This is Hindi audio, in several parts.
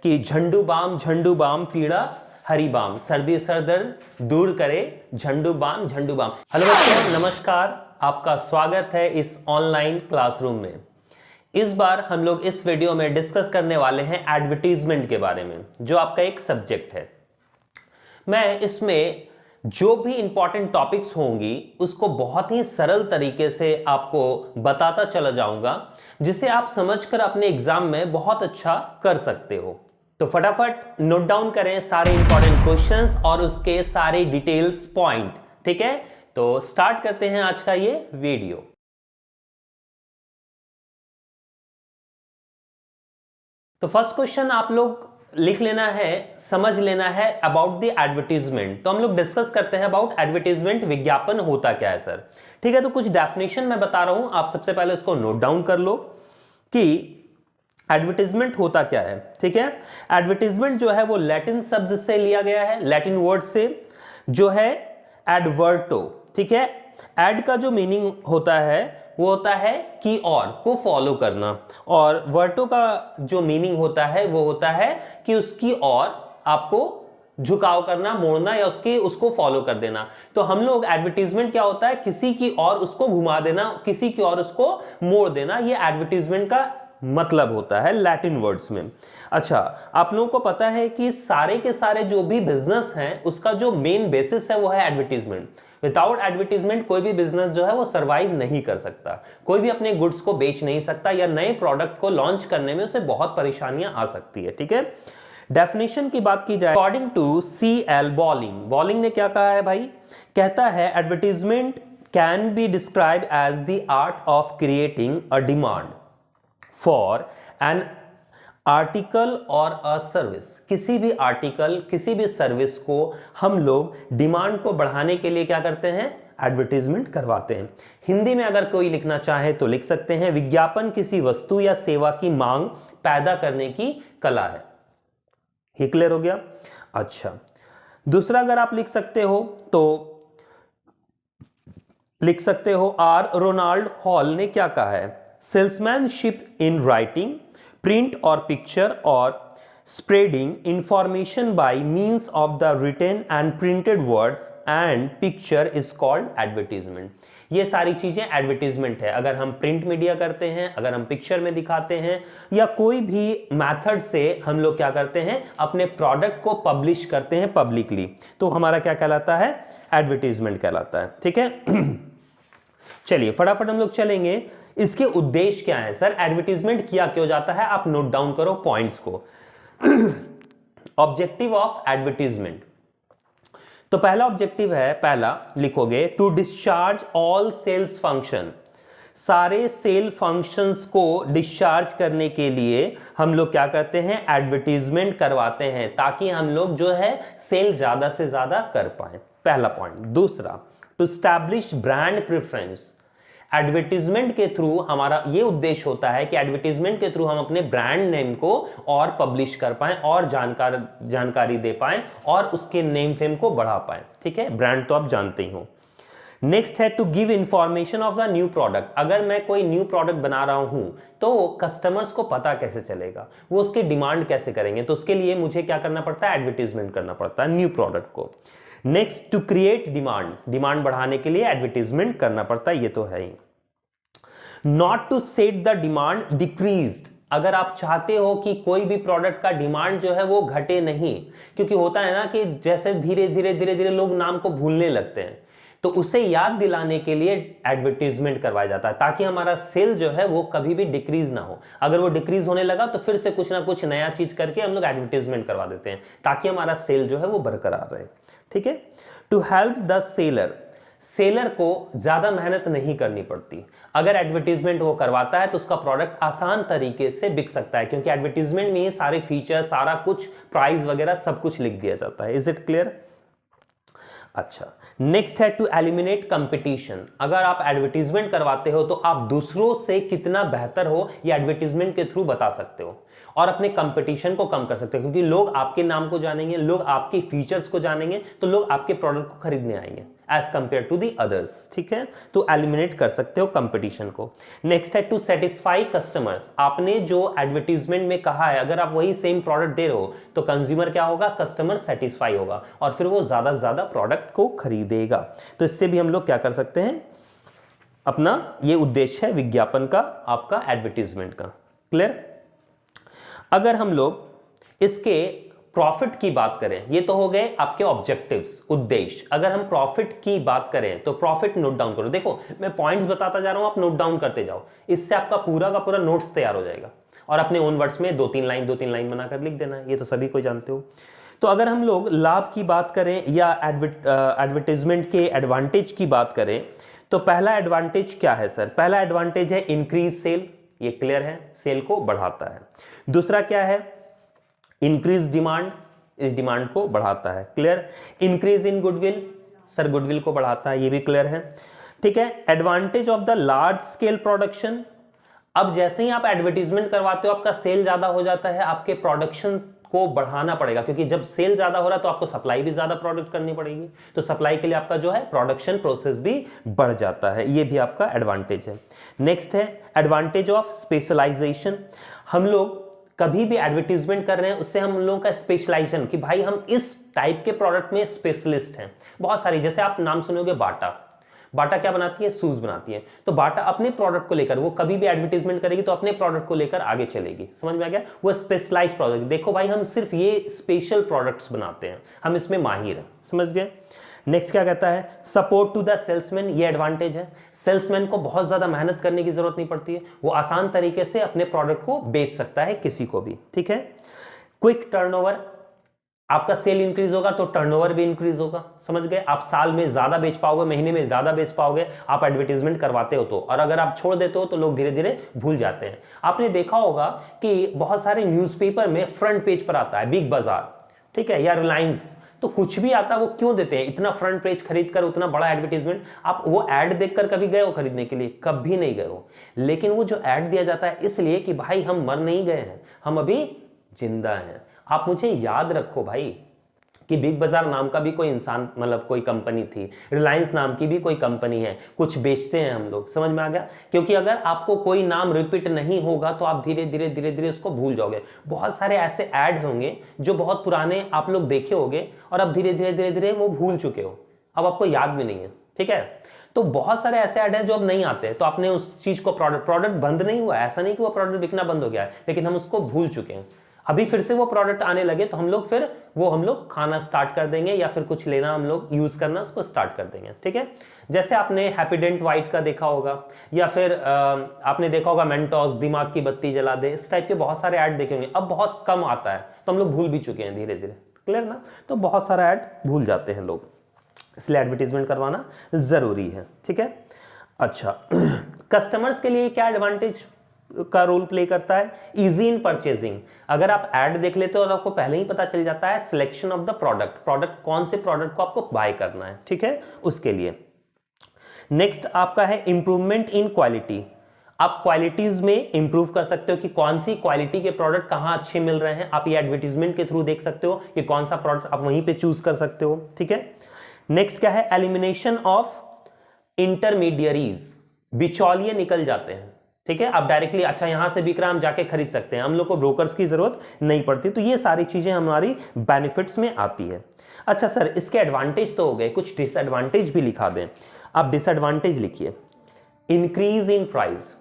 कि झंडू बाम पीड़ा हरी बाम, सर्दी सर दर्द दूर करे झंडू बाम। हेलो बच्चों, नमस्कार, आपका स्वागत है इस ऑनलाइन क्लासरूम में। इस बार हम लोग इस वीडियो में डिस्कस करने वाले हैं एडवर्टीजमेंट के बारे में, जो आपका एक सब्जेक्ट है। मैं इसमें जो भी इंपॉर्टेंट टॉपिक्स होंगी उसको बहुत ही सरल तरीके से आपको बताता चला जाऊंगा, जिसे आप समझकर अपने एग्जाम में बहुत अच्छा कर सकते हो। तो फटाफट नोट डाउन करें सारे इंपॉर्टेंट क्वेश्चंस और उसके सारे डिटेल्स पॉइंट, ठीक है। तो स्टार्ट करते हैं आज का ये वीडियो। तो फर्स्ट क्वेश्चन आप लोग लिख लेना है, समझ लेना है अबाउट द एडवर्टीजमेंट। तो हम लोग डिस्कस करते हैं अबाउट एडवर्टीजमेंट, विज्ञापन होता क्या है सर, ठीक है। तो कुछ डेफिनेशन मैं बता रहा हूं, आप सबसे पहले उसको नोट डाउन कर लो कि एडवर्टीजमेंट होता क्या है, ठीक है। एडवर्टीजमेंट जो है वो लैटिन शब्द से लिया गया है, लैटिन वर्ड से, जो है एडवर्टो, ठीक है। एड का जो मीनिंग होता है वो होता है कि और को फॉलो करना, और वर्टो का जो मीनिंग होता है वो होता है कि उसकी और आपको झुकाव करना, मोड़ना या उसको फॉलो कर देना। तो हम लोग एडवर्टीजमेंट क्या होता है, किसी की और उसको घुमा देना, किसी की और उसको मोड़ देना, ये एडवर्टीजमेंट का मतलब होता है लैटिन वर्ड्स में। अच्छा, आप लोगों को पता है कि सारे के सारे जो भी बिजनेस हैं उसका जो मेन बेसिस है वो है एडवर्टीजमेंट। विदाउट एडवर्टीजमेंट कोई भी बिजनेस जो है वो सरवाइव नहीं कर सकता, कोई भी अपने गुड्स को बेच नहीं सकता, या नए प्रोडक्ट को लॉन्च करने में उसे बहुत परेशानियां आ सकती है, ठीक है। डेफिनेशन की बात की जाए, अकॉर्डिंग टू C.L. बॉलिंग ने क्या कहा है भाई, कहता है advertisement can be describe as the art of creating a demand for an article और अ सर्विस। किसी भी आर्टिकल, किसी भी सर्विस को हम लोग डिमांड को बढ़ाने के लिए क्या करते हैं, एडवर्टीजमेंट करवाते हैं। हिंदी में अगर कोई लिखना चाहे तो लिख सकते हैं, विज्ञापन किसी वस्तु या सेवा की मांग पैदा करने की कला है। ये क्लियर हो गया। अच्छा, दूसरा अगर आप लिख सकते हो तो लिख सकते हो, आर रोनाल्ड हॉल ने क्या कहा है, salesmanship in writing, print or picture or spreading information by means of the written and printed words and picture is called advertisement। ये सारी चीजें एडवर्टीजमेंट है। अगर हम प्रिंट मीडिया करते हैं, अगर हम पिक्चर में दिखाते हैं, या कोई भी मेथड से हम लोग क्या करते हैं, अपने प्रोडक्ट को पब्लिश करते हैं पब्लिकली, तो हमारा क्या कहलाता है, एडवर्टीजमेंट कहलाता है, ठीक है। चलिए फटाफट हम लोग चलेंगे, इसके उद्देश्य क्या है सर, एडवर्टीजमेंट किया क्यों जाता है, आप नोट डाउन करो पॉइंट्स को। ऑब्जेक्टिव ऑफ एडवर्टीजमेंट, तो पहला ऑब्जेक्टिव है, पहला लिखोगे, to discharge all sales function. सारे सेल फंक्शंस को डिस्चार्ज करने के लिए हम लोग क्या करते हैं, एडवर्टीजमेंट करवाते हैं, ताकि हम लोग जो है सेल ज्यादा से ज्यादा कर पाए, पहला पॉइंट। दूसरा, to establish brand preference. Advertisement के थ्रू हमारा ये उद्देश्य होता है कि एडवर्टीजमेंट के थ्रू हम अपने ब्रांड नेम को और पब्लिश कर पाएं और जानकारी दे पाएं और उसके नेम फेम को बढ़ा पाएं, ठीक है। ब्रांड तो आप जानते ही हो। नेक्स्ट है to give information of the new product. अगर मैं कोई न्यू प्रोडक्ट बना रहा हूं तो कस्टमर्स को पता कैसे चलेगा, वो उसकी डिमांड कैसे करेंगे, तो उसके लिए मुझे क्या करना पड़ता है, एडवर्टीजमेंट करना पड़ता है न्यू प्रोडक्ट को। Next, to create demand. Demand बढ़ाने के लिए एडवर्टीजमेंट करना पड़ता है, ये तो है ही। Not to set the demand decreased. अगर आप चाहते हो कि कोई भी प्रोडक्ट का डिमांड जो है वो घटे नहीं, क्योंकि होता है ना कि जैसे धीरे धीरे लोग नाम को भूलने लगते हैं, तो उसे याद दिलाने के लिए एडवर्टीजमेंट करवाया जाता है, ताकि हमारा सेल जो है वो कभी भी डिक्रीज ना हो। अगर वो डिक्रीज होने लगा तो फिर से कुछ ना कुछ नया चीज करके हम लोग एडवर्टीजमेंट करवा देते हैं, ताकि हमारा सेल जो है वो बरकरार रहे, ठीक है। To help the seller. Seller को ज्यादा मेहनत नहीं करनी पड़ती, अगर एडवर्टीजमेंट वो करवाता है तो उसका प्रोडक्ट आसान तरीके से बिक सकता है, क्योंकि एडवर्टीजमेंट में ये सारे फीचर, सारा कुछ, प्राइस वगैरह सब कुछ लिख दिया जाता है। Is it clear. अच्छा, नेक्स्ट है टू एलिमिनेट कंपटीशन। अगर आप एडवर्टीजमेंट करवाते हो तो आप दूसरों से कितना बेहतर हो ये एडवर्टीजमेंट के थ्रू बता सकते हो और अपने कंपटीशन को कम कर सकते हो, क्योंकि लोग आपके नाम को जानेंगे, लोग आपके फीचर्स को जानेंगे, तो लोग आपके प्रोडक्ट को खरीदने आएंगे। As compare to the others, ठीक है, तो एलिमिनेट कर सकते हो कंपटीशन को। नेक्स्ट है टू सेटिस्फाई कस्टमर्स, आपने जो एडवर्टीजमेंट में कहा है अगर आप वही सेम प्रोडक्ट दे रहे हो तो कंज्यूमर क्या होगा, कस्टमर सेटिस्फाई होगा और फिर वो ज्यादा से ज्यादा प्रोडक्ट को खरीदेगा। तो इससे भी हम लोग क्या कर सकते हैं, अपना ये उद्देश्य है विज्ञापन का, आपका एडवर्टीजमेंट का। क्लियर। अगर हम लोग इसके प्रॉफिट की बात करें, ये तो हो गए आपके ऑब्जेक्टिव्स, उद्देश्य। अगर हम प्रॉफिट की बात करें तो प्रॉफिट नोट डाउन करो। देखो मैं पॉइंट्स बताता जा रहा हूं, आप नोट डाउन करते जाओ, इससे आपका पूरा का पूरा नोट्स तैयार हो जाएगा और अपने ओन वर्ड्स में 2-3 लाइन बनाकर लिख देना है, ये तो सभी को जानते हो। तो अगर हम लोग लाभ की बात करें या एडवर्टीजमेंट के एडवांटेज की बात करें तो पहला एडवांटेज क्या है सर, पहला एडवांटेज है इंक्रीज सेल, ये क्लियर है, सेल को बढ़ाता है। दूसरा क्या है, इंक्रीज डिमांड, इस डिमांड को बढ़ाता है, clear. Increase in goodwill, sir goodwill को बढ़ाता है, ये भी क्लियर है, ठीक है। Advantage of the large scale production, अब जैसे ही आप एडवर्टीजमेंट करवाते हो आपका सेल ज्यादा हो जाता है, आपके प्रोडक्शन को बढ़ाना पड़ेगा क्योंकि जब सेल ज्यादा हो रहा है तो आपको सप्लाई भी ज्यादा प्रोडक्ट करनी पड़ेगी, तो सप्लाई के लिए आपका जो है प्रोडक्शन प्रोसेस भी बढ़ जाता है, ये भी आपका एडवांटेज है। नेक्स्ट है एडवांटेज ऑफ स्पेशलाइजेशन, हम लोग कभी भी एडवर्टीजमेंट कर रहे हैं उससे हम लोगों का स्पेशलाइजेशन कि भाई हम इस टाइप के प्रोडक्ट में स्पेशलिस्ट हैं। बहुत सारी, जैसे आप नाम सुनोगे बाटा, बाटा क्या बनाती है, शूज बनाती है, तो बाटा अपने प्रोडक्ट को लेकर वो कभी भी एडवर्टीजमेंट करेगी तो अपने प्रोडक्ट को लेकर आगे चलेगी, समझ में आ गया, वो स्पेशलाइज्ड प्रोडक्ट, देखो भाई हम सिर्फ ये स्पेशल प्रोडक्ट्स बनाते हैं, हम इसमें माहिर हैं, समझ गए। नेक्स्ट क्या कहता है, सपोर्ट टू द सेल्समैन, ये एडवांटेज है, सेल्समैन को बहुत ज्यादा मेहनत करने की जरूरत नहीं पड़ती है, वो आसान तरीके से अपने प्रोडक्ट को बेच सकता है किसी को भी, ठीक है। क्विक टर्नओवर, आपका सेल इंक्रीज होगा तो टर्नओवर भी इंक्रीज होगा, समझ गए, आप साल में ज्यादा बेच पाओगे, महीने में ज्यादा बेच पाओगे, आप एडवर्टीजमेंट करवाते हो तो, और अगर आप छोड़ देते हो तो लोग धीरे धीरे भूल जाते हैं। आपने देखा होगा कि बहुत सारे न्यूज़पेपर में फ्रंट पेज पर आता है बिग बाजार, ठीक है, या रिलायंस, तो कुछ भी आता है वो क्यों देते हैं इतना फ्रंट पेज खरीद कर, उतना बड़ा एडवर्टीजमेंट, आप वो ऐड देखकर कभी गए हो खरीदने के लिए, कभी नहीं गए हो, लेकिन वो जो ऐड दिया जाता है इसलिए कि भाई हम मर नहीं गए हैं, हम अभी जिंदा हैं। आप मुझे याद रखो भाई कि बिग बाजार नाम का भी कोई इंसान, मतलब कोई कंपनी थी, रिलायंस नाम की भी कोई कंपनी है, कुछ बेचते हैं हम लोग, समझ में आ गया, क्योंकि अगर आपको कोई नाम रिपीट नहीं होगा तो आप धीरे धीरे धीरे धीरे उसको भूल जाओगे। बहुत सारे ऐसे ऐड होंगे जो बहुत पुराने आप लोग देखे होंगे और अब धीरे धीरे धीरे धीरे वो भूल चुके हो, अब आपको याद भी नहीं है, ठीक है। तो बहुत सारे ऐसे ऐड हैं जो अब नहीं आते, तो आपने उस चीज को, प्रोडक्ट बंद नहीं हुआ, ऐसा नहीं कि वो प्रोडक्ट बिकना बंद हो गया है, लेकिन हम उसको भूल चुके हैं। अभी फिर से वो प्रोडक्ट आने लगे तो हम लोग फिर वो हम लोग खाना स्टार्ट कर देंगे या फिर कुछ लेना हम लोग यूज करना उसको स्टार्ट कर देंगे, ठीक है। जैसे आपने हैप्पीडेंट वाइट का देखा होगा या फिर आपने देखा होगा मेंटोस, दिमाग की बत्ती जला दे, इस टाइप के बहुत सारे ऐड देखे होंगे, अब बहुत कम आता है तो हम लोग भूल भी चुके हैं धीरे धीरे, क्लियर ना। तो बहुत सारा ऐड भूल जाते हैं लोग, इसलिए एडवर्टीजमेंट करवाना जरूरी है, ठीक है। अच्छा कस्टमर्स के लिए क्या एडवांटेज का रोल प्ले करता है, इजी इन परचेजिंग, अगर आप ऐड देख लेते हो और आपको पहले ही पता चल जाता है सिलेक्शन ऑफ द प्रोडक्ट कौन से प्रोडक्ट को आपको बाय करना है, ठीक है, उसके लिए। नेक्स्ट आपका है इंप्रूवमेंट इन क्वालिटी, आप क्वालिटीज में इंप्रूव कर सकते हो कि कौन सी क्वालिटी के प्रोडक्ट कहां अच्छे मिल रहे हैं, आप ये एडवर्टीजमेंट के थ्रू देख सकते हो कि कौन सा प्रोडक्ट आप वहीं पे चूज कर सकते हो, ठीक है। नेक्स्ट क्या है, एलिमिनेशन ऑफ इंटरमीडियरीज, बिचौलिए निकल जाते हैं, ठीक है, आप डायरेक्टली अच्छा यहां से बिक रहा हम जाके खरीद सकते हैं, हम लोग को ब्रोकर्स की जरूरत नहीं पड़ती, तो ये सारी चीजें हमारी बेनिफिट्स में आती है। अच्छा सर इसके एडवांटेज तो हो गए, कुछ डिसएडवांटेज भी लिखा दें, आप डिसएडवांटेज लिखिए। इंक्रीज इन प्राइस,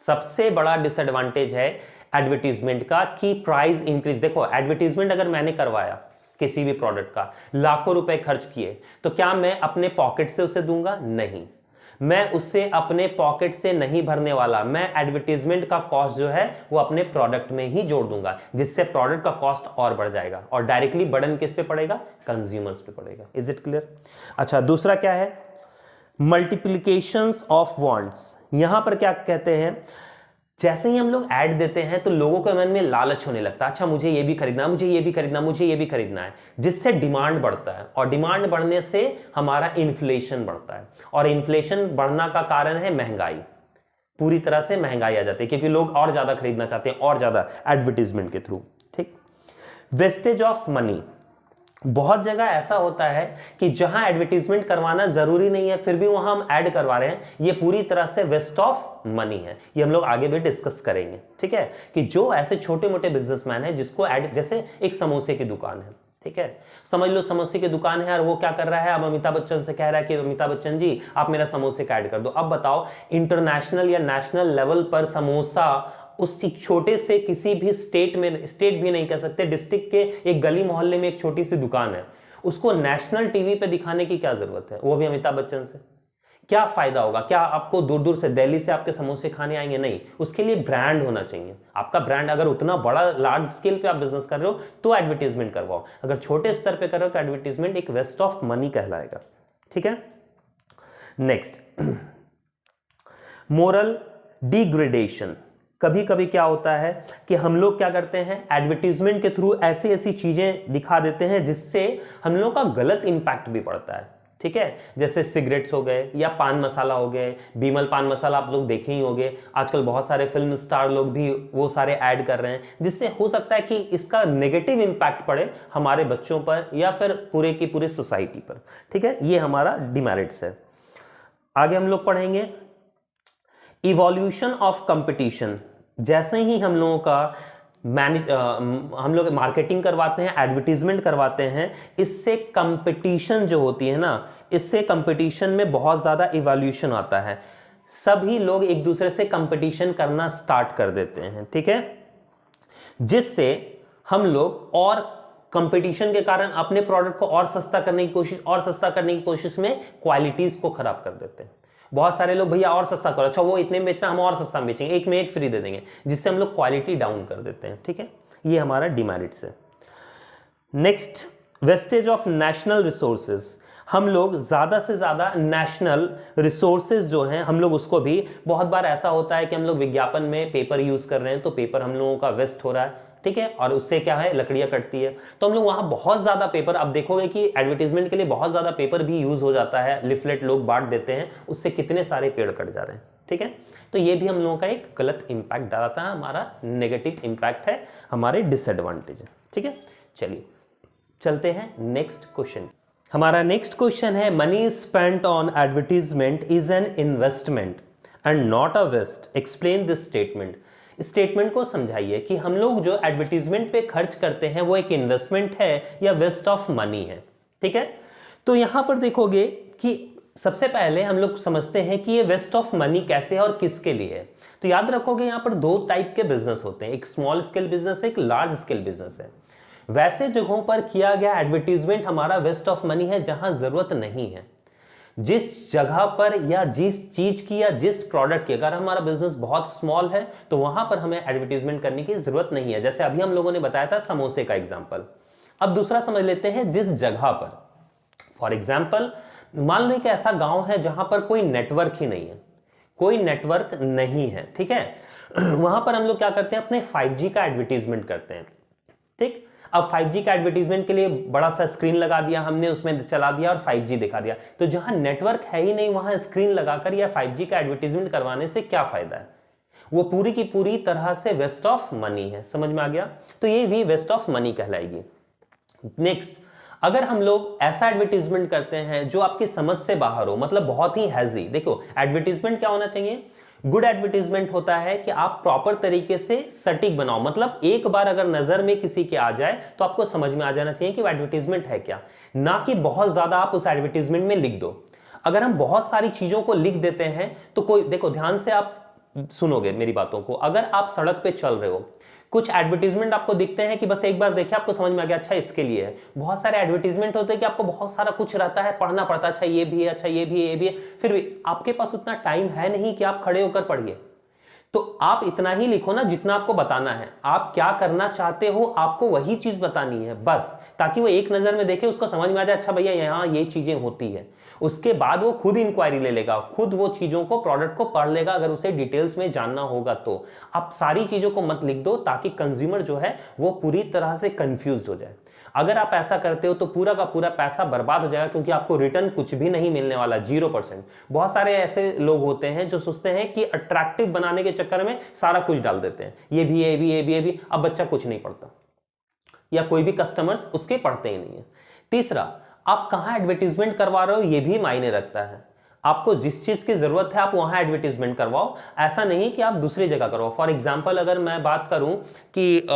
सबसे बड़ा डिसएडवांटेज है एडवर्टीजमेंट का कि प्राइस इंक्रीज, देखो एडवर्टीजमेंट अगर मैंने करवाया किसी भी प्रोडक्ट का, लाखों रुपए खर्च किए, तो क्या मैं अपने पॉकेट से उसे दूंगा, नहीं, मैं उसे अपने पॉकेट से नहीं भरने वाला, मैं एडवर्टीजमेंट का कॉस्ट जो है वो अपने प्रोडक्ट में ही जोड़ दूंगा, जिससे प्रोडक्ट का कॉस्ट और बढ़ जाएगा और डायरेक्टली बर्डन किस पे पड़ेगा, कंज्यूमर्स पे पड़ेगा। Is it clear. अच्छा दूसरा क्या है, मल्टीप्लिकेशंस ऑफ वांट्स, यहां पर क्या कहते हैं, जैसे ही हम लोग ऐड देते हैं तो लोगों के मन में लालच होने लगता है, अच्छा मुझे ये भी खरीदना है, मुझे ये भी खरीदना, मुझे ये भी खरीदना है, जिससे डिमांड बढ़ता है और डिमांड बढ़ने से हमारा इन्फ्लेशन बढ़ता है और इन्फ्लेशन बढ़ना का कारण है महंगाई, पूरी तरह से महंगाई आ जाती है क्योंकि लोग और ज्यादा खरीदना चाहते हैं और ज्यादा एडवर्टीजमेंट के थ्रू, ठीक। वेस्टेज ऑफ मनी, बहुत जगह ऐसा होता है कि जहां एडवर्टीजमेंट करवाना जरूरी नहीं है फिर भी वहां हम ऐड करवा रहे हैं, ये पूरी तरह से वेस्ट ऑफ मनी है। ये हम लोग आगे भी डिस्कस करेंगे, ठीक है, कि जो ऐसे छोटे मोटे बिजनेसमैन है जिसको ऐड, जैसे एक समोसे की दुकान है, ठीक है, समझ लो समोसे की दुकान है और वो क्या कर रहा है, अब अमिताभ बच्चन से कह रहा है कि अमिताभ बच्चन जी आप मेरा समोसे का ऐड कर दो। अब बताओ इंटरनेशनल या नेशनल लेवल पर समोसा उस छोटे से किसी भी स्टेट में, स्टेट भी नहीं कह सकते, डिस्ट्रिक्ट के एक गली मोहल्ले में एक छोटी सी दुकान है, उसको नेशनल टीवी पे दिखाने की क्या जरूरत है, वो भी अमिताभ बच्चन से? क्या फायदा होगा? क्या आपको दूर दूर से दिल्ली से आपके समोसे खाने आएंगे? नहीं, उसके लिए ब्रांड होना चाहिए। आपका ब्रांड अगर उतना बड़ा लार्ज स्केल पे आप बिजनेस कर रहे हो तो एडवर्टीजमेंट करवाओ, अगर छोटे स्तर पे कर रहे हो तो एडवर्टीजमेंट एक वेस्ट ऑफ मनी कहलाएगा, ठीक है। Next, moral degradation. कभी कभी क्या होता है कि हम लोग क्या करते हैं, एडवर्टीजमेंट के थ्रू ऐसी ऐसी चीजें दिखा देते हैं जिससे हम लोग का गलत इंपैक्ट भी पड़ता है, ठीक है, जैसे सिगरेट्स हो गए या पान मसाला हो गए, बीमल पान मसाला आप लोग देखे ही होंगे, आजकल बहुत सारे फिल्म स्टार लोग भी वो सारे ऐड कर रहे हैं, जिससे हो सकता है कि इसका नेगेटिव इंपैक्ट पड़े हमारे बच्चों पर या फिर पूरे की पूरी सोसाइटी पर, ठीक है, ये हमारा डिमेरिट्स है। आगे हम लोग पढ़ेंगे इवोल्यूशन ऑफ कंपटीशन। जैसे ही हम लोगों का हम लोग मार्केटिंग करवाते हैं, एडवर्टीजमेंट करवाते हैं, इससे कंपटीशन जो होती है ना, इससे कंपटीशन में बहुत ज्यादा इवोल्यूशन आता है, सभी लोग एक दूसरे से कंपटीशन करना स्टार्ट कर देते हैं, ठीक है, जिससे हम लोग और कंपटीशन के कारण अपने प्रोडक्ट को और सस्ता करने की कोशिश में क्वालिटीज को खराब कर देते हैं। बहुत सारे लोग भैया और सस्ता करो, अच्छा वो इतने में बेचना हम और सस्ता में बेचेंगे, एक में एक फ्री दे देंगे, जिससे हम लोग क्वालिटी डाउन कर देते हैं, ठीक है, ये हमारा डिमेरिट्स है। Next, wastage of national resources. हम लोग ज्यादा से ज्यादा नेशनल रिसोर्सेज जो हैं हम लोग उसको भी, बहुत बार ऐसा होता है कि हम लोग विज्ञापन में पेपर यूज कर रहे हैं तो पेपर हम लोगों का वेस्ट हो रहा है, ठीक है, और उससे क्या है, लकड़ियां कटती है, तो हम लोग वहां बहुत ज्यादा पेपर, आप देखोगे कि एडवर्टीजमेंट के लिए बहुत ज्यादा पेपर भी यूज हो जाता है, लिफलेट लोग बांट देते हैं, उससे कितने सारे पेड़ कट जा रहे हैं, ठीक है, तो ये भी हम लोगों का एक गलत इंपैक्ट डालता है, हमारा नेगेटिव इंपैक्ट है, हमारे डिसएडवांटेज है, ठीक है। चलिए चलते हैं नेक्स्ट क्वेश्चन। हमारा नेक्स्ट क्वेश्चन है money spent on advertisement is an investment and not a waste, explain this statement. Statement को समझाइए कि हम लोग जो एडवर्टीजमेंट पे खर्च करते हैं वो एक इन्वेस्टमेंट है या वेस्ट ऑफ मनी है, ठीक है। तो यहां पर देखोगे कि सबसे पहले हम लोग समझते हैं कि ये वेस्ट ऑफ मनी कैसे है और किसके लिए है। तो याद रखोगे यहां पर दो टाइप के बिजनेस होते हैं, एक स्मॉल स्केल बिजनेस है, एक लार्ज स्केल बिजनेस है। वैसे जगहों पर किया गया एडवर्टीजमेंट हमारा वेस्ट ऑफ मनी है जहां जरूरत नहीं है। जिस जगह पर या जिस चीज की या जिस प्रोडक्ट की, अगर हमारा बिजनेस बहुत स्मॉल है तो वहां पर हमें एडवर्टीजमेंट करने की जरूरत नहीं है, जैसे अभी हम लोगों ने बताया था समोसे का एग्जांपल। अब दूसरा समझ लेते हैं जिस जगह पर, फॉर एग्जांपल मान लो एक ऐसा गांव है जहां पर कोई नेटवर्क ही नहीं है, कोई नेटवर्क नहीं है, ठीक है, वहां पर हम लोग क्या करते हैं, अपने 5G का एडवर्टीजमेंट करते हैं, ठीक। अब 5G का एडवर्टीजमेंट के लिए बड़ा सा स्क्रीन लगा दिया हमने, उसमें चला दिया और 5G दिखा दिया, तो जहां नेटवर्क है ही नहीं वहां स्क्रीन लगाकर या 5G का एडवर्टीजमेंट करवाने से क्या फायदा है, वो पूरी की पूरी तरह से वेस्ट ऑफ मनी है, समझ में आ गया, तो ये भी वेस्ट ऑफ मनी कहलाएगी। नेक्स्ट, अगर हम लोग ऐसा एडवर्टीजमेंट करते हैं जो आपकी समझ से बाहर हो, मतलब बहुत ही हैजी, देखो एडवर्टीजमेंट क्या होना चाहिए, गुड एडवर्टीजमेंट होता है कि आप प्रॉपर तरीके से सटीक बनाओ, मतलब एक बार अगर नजर में किसी के आ जाए तो आपको समझ में आ जाना चाहिए कि वो एडवर्टीजमेंट है क्या, ना कि बहुत ज्यादा आप उस एडवर्टीजमेंट में लिख दो। अगर हम बहुत सारी चीजों को लिख देते हैं तो कोई, देखो ध्यान से आप सुनोगे मेरी बातों को, अगर आप सड़क पे चल रहे हो, कुछ एडवर्टीजमेंट आपको दिखते हैं कि बस एक बार देखे आपको समझ में आ गया अच्छा इसके लिए है, बहुत सारे एडवर्टीजमेंट होते हैं कि आपको बहुत सारा कुछ रहता है, पढ़ना पड़ता है, अच्छा ये भी है, अच्छा ये भी है, ये भी है, फिर भी आपके पास उतना टाइम है नहीं कि आप खड़े होकर पढ़िए, तो आप इतना ही लिखो ना जितना आपको बताना है, आप क्या करना चाहते हो आपको वही चीज बतानी है बस, ताकि वो एक नजर में देखे, उसको समझ में आ जाए अच्छा भैया यहाँ ये चीजें होती है, उसके बाद वो खुद इंक्वायरी ले लेगा, खुद वो चीजों को, प्रोडक्ट को पढ़ लेगा अगर उसे डिटेल्स में जानना होगा तो। आप सारी चीजों को मत लिख दो ताकि कंज्यूमर जो है वो पूरी तरह से कंफ्यूज हो जाए। अगर आप ऐसा करते हो तो पूरा का पूरा पैसा बर्बाद हो जाएगा, क्योंकि आपको रिटर्न कुछ भी नहीं मिलने वाला, 0%। बहुत सारे ऐसे लोग होते हैं जो सोचते हैं कि अट्रैक्टिव बनाने के चक्कर में सारा कुछ डाल देते हैं, ये भी, ये भी, ये भी, ये भी, अब बच्चा कुछ नहीं पढ़ता। या कोई भी कस्टमर्स उसके पढ़ते ही नहीं है। तीसरा, आप कहां एडवर्टीजमेंट करवा रहे हो ये भी मायने रखता है। आपको जिस चीज की जरूरत है आप वहां एडवर्टीजमेंट करवाओ, ऐसा नहीं कि आप दूसरी जगह करवाओ। फॉर एग्जाम्पल अगर मैं बात करूं कि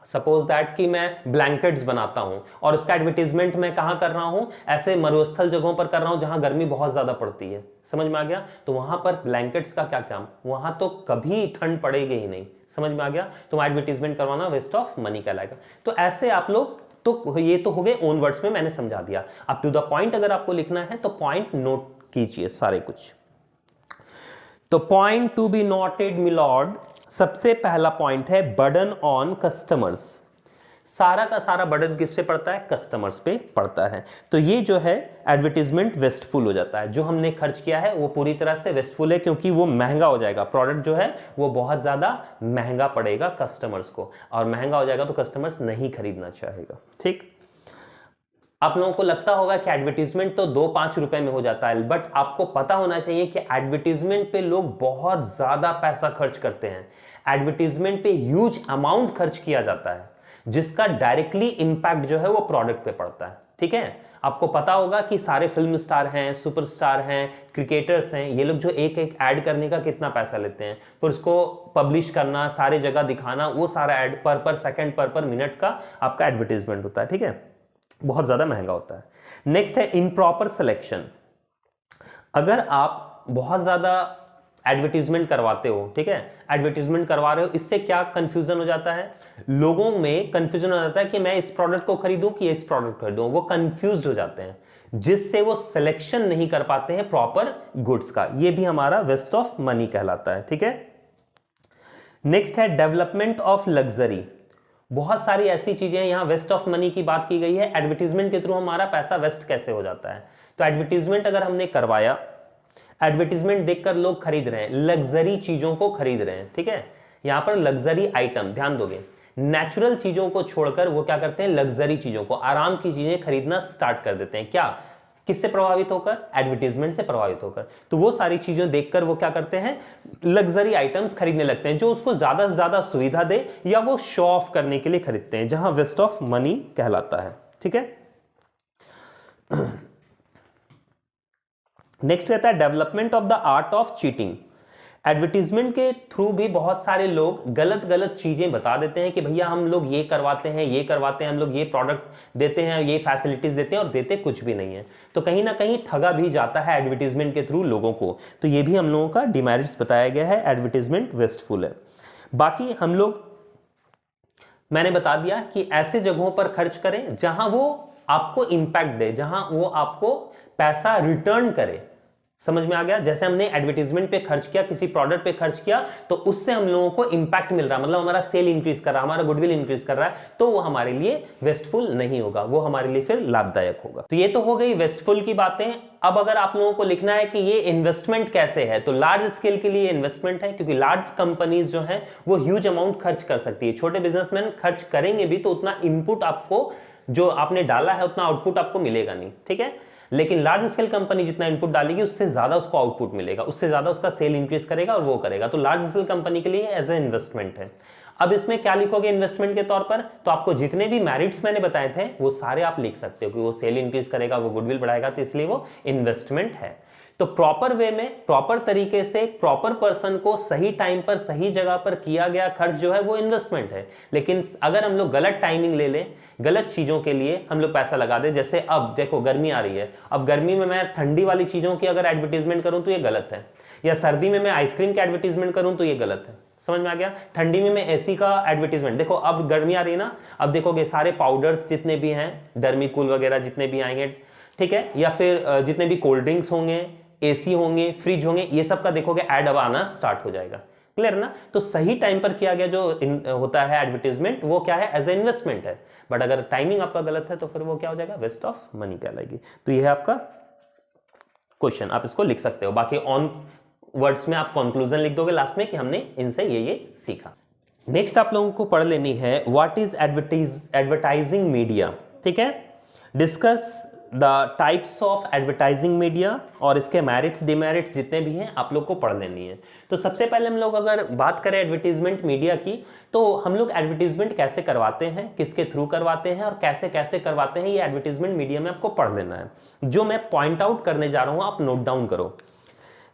सपोज दैट कि मैं ब्लैंकेट्स बनाता हूं और उसका एडवर्टीजमेंट मैं कहां कर रहा हूं, ऐसे मरुस्थल जगहों पर कर रहा हूं जहां गर्मी बहुत ज्यादा पड़ती है, समझ में आ गया? तो वहां पर ब्लैंकेट्स का क्या काम, वहां तो कभी ठंड पड़ेगी ही नहीं, समझ में आ गया? तो एडवर्टीजमेंट करवाना वेस्ट ऑफ मनी कहलाएगा। तो ऐसे आप लोग, तो ये तो हो गए ओन वर्ड्स में मैंने समझा दिया। अब टू द पॉइंट अगर आपको लिखना है तो पॉइंट नोट कीजिए सारे कुछ। तो point to be noted milord, सबसे पहला पॉइंट है बर्डन ऑन कस्टमर्स। सारा का सारा बर्डन किस पे पड़ता है? कस्टमर्स पे पड़ता है। तो ये जो है एडवर्टीजमेंट वेस्टफुल हो जाता है। जो हमने खर्च किया है वो पूरी तरह से वेस्टफुल है, क्योंकि वो महंगा हो जाएगा। प्रोडक्ट जो है वो बहुत ज्यादा महंगा पड़ेगा कस्टमर्स को, और महंगा हो जाएगा तो कस्टमर्स नहीं खरीदना चाहेगा। ठीक, आप लोगों को लगता होगा कि एडवर्टीजमेंट तो 2-5 रुपए में हो जाता है, बट आपको पता होना चाहिए कि एडवर्टीजमेंट पे लोग बहुत ज्यादा पैसा खर्च करते हैं। एडवर्टीजमेंट पे ह्यूज अमाउंट खर्च किया जाता है, जिसका डायरेक्टली इंपैक्ट जो है वो प्रोडक्ट पे पड़ता है। ठीक है, आपको पता होगा कि सारे फिल्म स्टार हैं, सुपरस्टार हैं, क्रिकेटर्स हैं, ये लोग जो एक एक ऐड करने का कितना पैसा लेते हैं, फिर उसको पब्लिश करना, सारे जगह दिखाना, वो सारा ऐड पर सेकंड पर मिनट का आपका एडवर्टीजमेंट होता है। ठीक है, बहुत ज्यादा महंगा होता है। नेक्स्ट है इम्प्रॉपर सिलेक्शन। अगर आप बहुत ज्यादा एडवर्टीजमेंट करवाते हो, ठीक है, एडवर्टीजमेंट करवा रहे हो, इससे क्या कंफ्यूजन हो जाता है? लोगों में कंफ्यूजन हो जाता है कि मैं इस प्रोडक्ट को खरीदूं कि इस प्रोडक्ट को खरीदूं। वो कंफ्यूज्ड हो जाते हैं, जिससे वो सिलेक्शन नहीं कर पाते हैं प्रॉपर गुड्स का। ये भी हमारा वेस्ट ऑफ मनी कहलाता है। ठीक है, नेक्स्ट है डेवलपमेंट ऑफ लग्जरी। बहुत सारी ऐसी चीजें यहां वेस्ट ऑफ मनी की बात की गई है। एडवर्टीजमेंट के थ्रू हमारा पैसा वेस्ट कैसे हो जाता है? तो एडवर्टीजमेंट अगर हमने करवाया, एडवर्टीजमेंट देखकर लोग खरीद रहे हैं, लग्जरी चीजों को खरीद रहे हैं। ठीक है, यहां पर लग्जरी आइटम, ध्यान दोगे, नेचुरल चीजों को छोड़कर वो क्या करते हैं? लग्जरी चीजों को, आराम की चीजें खरीदना स्टार्ट कर देते हैं। क्या, किससे प्रभावित होकर? एडवर्टीजमेंट से प्रभावित होकर। तो वो सारी चीजें देखकर वो क्या करते हैं? लग्जरी आइटम्स खरीदने लगते हैं, जो उसको ज्यादा से ज्यादा सुविधा दे, या वो शो ऑफ करने के लिए खरीदते हैं, जहां वेस्ट ऑफ मनी कहलाता है। ठीक है, नेक्स्ट रहता है development of the art of cheating. Advertisement के थ्रू भी बहुत सारे लोग गलत गलत चीजें बता देते हैं कि भैया हम लोग ये करवाते हैं, ये करवाते हैं, हम लोग ये प्रोडक्ट देते हैं, ये फैसिलिटीज देते हैं, और देते कुछ भी नहीं है। तो कहीं ना कहीं ठगा भी जाता है एडवर्टीजमेंट के थ्रू लोगों को। तो ये भी हम लोगों का डिमेरिट्स बताया गया है, एडवर्टीजमेंट वेस्टफुल है। बाकी हम लोग, मैंने बता दिया कि ऐसे जगहों पर खर्च करें जहां वो आपको इंपैक्ट दे, जहां वो आपको पैसा रिटर्न करे। समझ में आ गया? जैसे हमने एडवर्टीजमेंट पे खर्च किया, किसी प्रोडक्ट पे खर्च किया, तो उससे हम लोगों को इंपैक्ट मिल रहा है, मतलब हमारा सेल इंक्रीज कर रहा है, हमारा गुडविल इंक्रीज कर रहा है, तो वो हमारे लिए वेस्टफुल नहीं होगा, वो हमारे लिए फिर लाभदायक होगा। तो ये तो हो गई वेस्टफुल की बातें। अब अगर आप लोगों को लिखना है कि ये इन्वेस्टमेंट कैसे है, तो लार्ज स्केल के लिए इन्वेस्टमेंट है, क्योंकि लार्ज कंपनीज जो है वो ह्यूज अमाउंट खर्च कर सकती है। छोटे बिजनेसमैन खर्च करेंगे भी तो उतना इनपुट आपको, जो आपने डाला है उतना आउटपुट आपको मिलेगा नहीं। ठीक है, लेकिन लार्ज स्केल कंपनी जितना इनपुट डालेगी उससे ज्यादा उसको आउटपुट मिलेगा, उससे ज्यादा उसका सेल इंक्रीज करेगा और वो करेगा। तो लार्ज स्केल कंपनी के लिए एज ए इन्वेस्टमेंट है। अब इसमें क्या लिखोगे इन्वेस्टमेंट के तौर पर? तो आपको जितने भी मेरिट्स मैंने बताए थे वो सारे आप लिख सकते हो कि वो सेल इंक्रीज करेगा, वो गुडविल बढ़ाएगा, तो इसलिए वो इन्वेस्टमेंट है। तो प्रॉपर वे में, प्रॉपर तरीके से, प्रॉपर पर्सन को सही टाइम पर सही जगह पर किया गया खर्च जो है वो इन्वेस्टमेंट है। लेकिन अगर हम लोग गलत टाइमिंग ले लें, गलत चीजों के लिए हम लोग पैसा लगा दें, जैसे अब देखो गर्मी आ रही है, अब गर्मी में मैं ठंडी वाली चीजों की अगर एडवर्टीजमेंट करूं तो ये गलत है, या सर्दी में मैं आइसक्रीम की एडवर्टीजमेंट करूं तो ये गलत है। समझ में आ गया? ठंडी में मैं एसी का एडवर्टीजमेंट, देखो अब गर्मी आ रही है ना, अब देखोगे सारे पाउडर्स जितने भी हैं, डर्मीकूल वगैरह जितने भी आएंगे, ठीक है, या फिर जितने भी कोल्ड ड्रिंक्स होंगे, एसी होंगे, फ्रिज होंगे, ये सब का देखोगे ऐड अब आना स्टार्ट हो जाएगा। क्लियर ना? तो सही टाइम पर किया गया जो होता है एडवर्टीजमेंट, वो क्या है? एज ए इन्वेस्टमेंट है। बट अगर टाइमिंग आपका गलत है तो फिर वो क्या हो जाएगा? वेस्ट ऑफ मनी कहलाएगी। तो ये है आपका क्वेश्चन, आप इसको लिख सकते हो। बाकी ऑन वर्ड्स में आप कंक्लूजन लिख दोगे लास्ट में कि हमने इनसे ये सीखा। नेक्स्ट आप लोगों को पढ़ लेनी है व्हाट इज एडवर्टाइजिंग मीडिया। ठीक है, discuss the types of advertising media और इसके मेरिट्स डिमेरिट्स जितने भी हैं आप लोग को पढ़ लेनी है। तो सबसे पहले हम लोग अगर बात करें एडवर्टीजमेंट मीडिया की, तो हम लोग एडवर्टीजमेंट कैसे करवाते हैं, किसके थ्रू करवाते हैं और कैसे कैसे करवाते हैं, ये एडवर्टीजमेंट मीडिया में आपको पढ़ लेना है। जो मैं पॉइंट आउट करने जा रहा हूं आप नोट डाउन करो।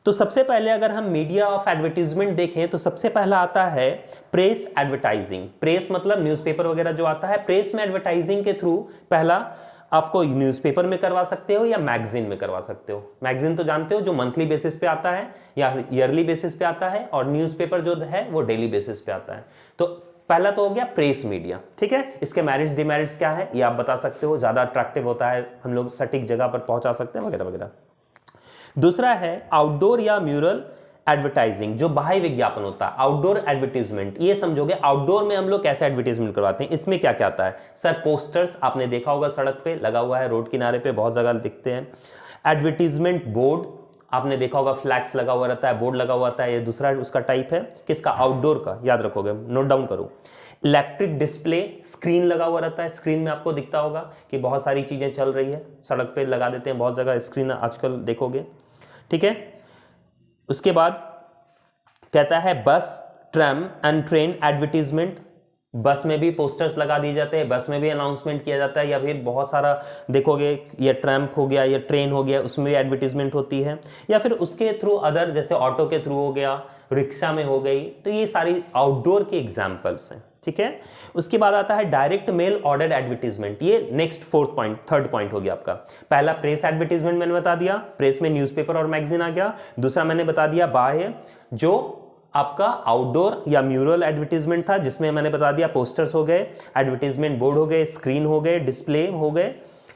तो सबसे पहले अगर हम मीडिया ऑफ एडवर्टीजमेंट देखें तो सबसे पहला आता है प्रेस एडवर्टाइजिंग। प्रेस मतलब न्यूज़पेपर वगैरह जो आता है, प्रेस में एडवर्टाइजिंग के थ्रू पहला आपको न्यूज़पेपर में करवा सकते हो या मैगजीन में करवा सकते हो। मैगजीन तो जानते हो जो मंथली बेसिस पे आता है या ईयरली बेसिस पे आता है, और न्यूज़पेपर जो है वो डेली बेसिस पे आता है। तो पहला तो हो गया प्रेस मीडिया, ठीक है। इसके मेरिट्स डिमेरिट्स क्या है ये आप बता सकते हो, ज्यादा अट्रैक्टिव होता है, हम लोग सटीक जगह पर पहुंचा सकते हैं वगैरह वगैरह। दूसरा है आउटडोर या म्यूरल एडवर्टाइजिंग, जो बाह्य विज्ञापन होता है, आउटडोर एडवर्टीजमेंट। ये समझोगे आउटडोर में हम लोग कैसे एडवर्टीजमेंट करवाते हैं। इसमें क्या क्या आता है सर, पोस्टर्स आपने देखा होगा सड़क पे लगा हुआ है, रोड किनारे पे बहुत जगह दिखते हैं। एडवर्टीजमेंट बोर्ड आपने देखा होगा, फ्लैक्स लगा हुआ रहता है, बोर्ड लगा हुआ रहता है, ये दूसरा उसका टाइप है किसका, आउटडोर का, याद रखोगे, नोट डाउन करो। इलेक्ट्रिक डिस्प्ले, स्क्रीन लगा हुआ रहता है, स्क्रीन में आपको दिखता होगा कि बहुत सारी चीजें चल रही है, सड़क पे लगा देते हैं बहुत जगह स्क्रीन आजकल देखोगे, ठीक है। उसके बाद कहता है बस ट्रैम एंड ट्रेन एडवर्टीजमेंट। बस में भी पोस्टर्स लगा दिए जाते हैं, बस में भी अनाउंसमेंट किया जाता है, या फिर बहुत सारा देखोगे ये ट्रैम्प हो गया, ये ट्रेन हो गया, उसमें भी एडवर्टीजमेंट होती है, या फिर उसके थ्रू अदर जैसे ऑटो के थ्रू हो गया, रिक्शा में हो गई। तो ये सारी आउटडोर के एग्जाम्पल्स हैं, ठीक है। उसके बाद आता है डायरेक्ट मेल ऑर्डर एडवर्टीजमेंट। ये नेक्स्ट थर्ड पॉइंट हो गया आपका। पहला प्रेस एडवर्टीजमेंट मैंने बता दिया, प्रेस में न्यूज़पेपर और मैगजीन आ गया। दूसरा मैंने बता दिया बाह्य, जो आपका आउटडोर या म्यूरल एडवर्टीजमेंट था, जिसमें मैंने बता दिया पोस्टर्स हो गए, एडवर्टीजमेंट बोर्ड हो गए, स्क्रीन हो गए, डिस्प्ले हो गए,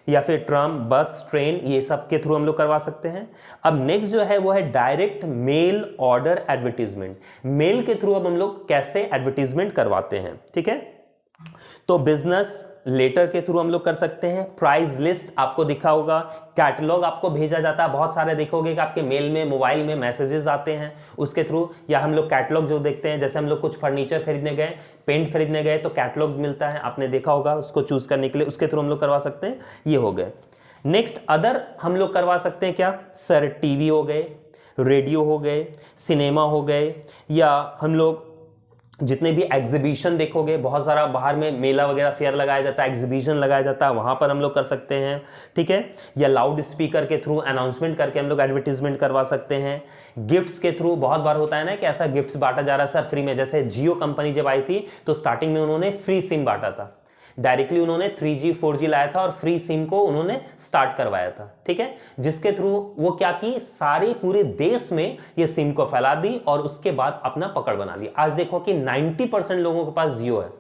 या फिर ट्राम, बस, ट्रेन, ये सब के थ्रू हम लोग करवा सकते हैं। अब नेक्स्ट जो है वो है direct mail order advertisement. Mail के थ्रू अब हम लोग कैसे एडवर्टीजमेंट करवाते हैं, ठीक है। तो बिजनेस लेटर के थ्रू हम लोग कर सकते हैं। प्राइस लिस्ट आपको दिखा होगा, कैटलॉग आपको भेजा जाता है, बहुत सारे देखोगे कि आपके मेल में, मोबाइल में मैसेजेस आते हैं उसके थ्रू, या हम लोग कैटलॉग जो देखते हैं, जैसे हम लोग कुछ फर्नीचर खरीदने गए, पेंट खरीदने गए, तो कैटलॉग मिलता है, आपने देखा होगा, उसको चूज करने के लिए उसके थ्रू हम लोग करवा सकते हैं। ये हो गए। नेक्स्ट अदर हम लोग करवा सकते हैं क्या सर, टीवी हो गए, रेडियो हो गए, सिनेमा हो गए, या हम लोग जितने भी एग्जीबिशन देखोगे, बहुत सारा बाहर में मेला वगैरह फेयर लगाया जाता है, एग्जीबिशन लगाया जाता है, वहां पर हम लोग कर सकते हैं, ठीक है। या लाउड स्पीकर के थ्रू अनाउंसमेंट करके हम लोग एडवर्टीजमेंट करवा सकते हैं। गिफ्ट्स के थ्रू बहुत बार होता है ना कि ऐसा गिफ्ट्स बांटा जा रहा है सर फ्री में, जैसे जियो कंपनी जब आई थी तो स्टार्टिंग में उन्होंने फ्री सिम बांटा था, डायरेक्टली उन्होंने 3G 4G लाया था और फ्री सिम को उन्होंने स्टार्ट करवाया था, ठीक है। जिसके थ्रू वो क्या की, सारे पूरे देश में ये सिम को फैला दी और उसके बाद अपना पकड़ बना ली। आज देखो कि 90% लोगों के पास जियो है,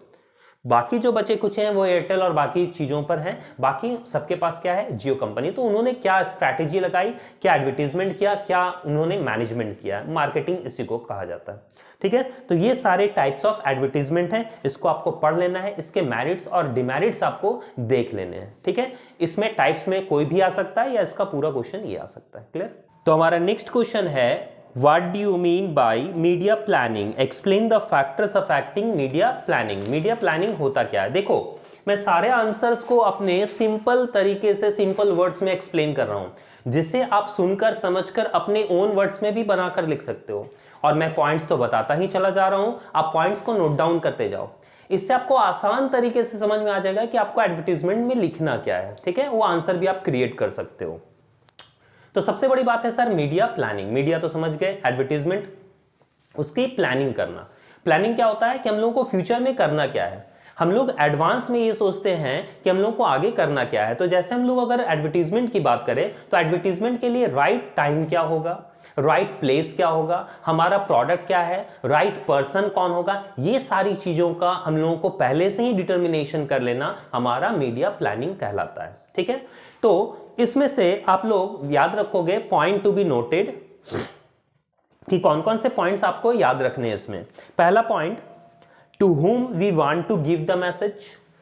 बाकी जो बचे कुछ हैं वो एयरटेल और बाकी चीजों पर हैं, बाकी सबके पास क्या है, जियो कंपनी। तो उन्होंने क्या स्ट्रैटेजी लगाई, क्या एडवर्टीजमेंट किया, क्या उन्होंने मैनेजमेंट किया, मार्केटिंग इसी को कहा जाता है, ठीक है। तो ये सारे टाइप्स ऑफ एडवर्टीजमेंट हैं, इसको आपको पढ़ लेना है, इसके मेरिट्स और डिमेरिट्स आपको देख लेने हैं, ठीक है। इसमें टाइप्स में कोई भी आ सकता है या इसका पूरा क्वेश्चन ये आ सकता है, क्लियर। तो हमारा नेक्स्ट क्वेश्चन है What do you mean by media planning? Explain the factors affecting media planning. Media planning होता क्या है? देखो, मैं सारे आंसर्स को अपने सिंपल तरीके से, सिंपल वर्ड्स में एक्सप्लेन कर रहा हूं, जिसे आप सुनकर समझकर अपने ओन वर्ड्स में भी बनाकर लिख सकते हो। और मैं पॉइंट्स तो बताता ही चला जा रहा हूं, आप पॉइंट्स को नोट डाउन करते जाओ। इससे आपको आसान तरीके से समझ में आ जाएगा कि आपको एडवर्टीजमेंट में लिखना क्या है, ठीक है। वो आंसर भी आप क्रिएट कर सकते हो। तो सबसे बड़ी बात है सर मीडिया प्लानिंग। मीडिया तो समझ गए, एडवर्टीजमेंट, उसकी प्लानिंग करना। प्लानिंग क्या होता है कि हम लोगों को फ्यूचर में करना क्या है। हम लोग एडवांस में ये सोचते हैं कि हम लोग को आगे करना क्या है। तो जैसे हम लोग अगर एडवर्टीजमेंट की बात करें तो एडवर्टीजमेंट के लिए राइट टाइम क्या होगा, राइट प्लेस क्या होगा, हमारा प्रोडक्ट क्या है, राइट पर्सन कौन होगा, ये सारी चीजों का हम लोगों को पहले से ही डिटर्मिनेशन कर लेना हमारा मीडिया प्लानिंग कहलाता है, ठीक है। तो इसमें से आप लोग याद रखोगे पॉइंट टू बी नोटेड कि कौन कौन से पॉइंट्स आपको याद रखने हैं इसमें। पहला point, to whom we want to give the message.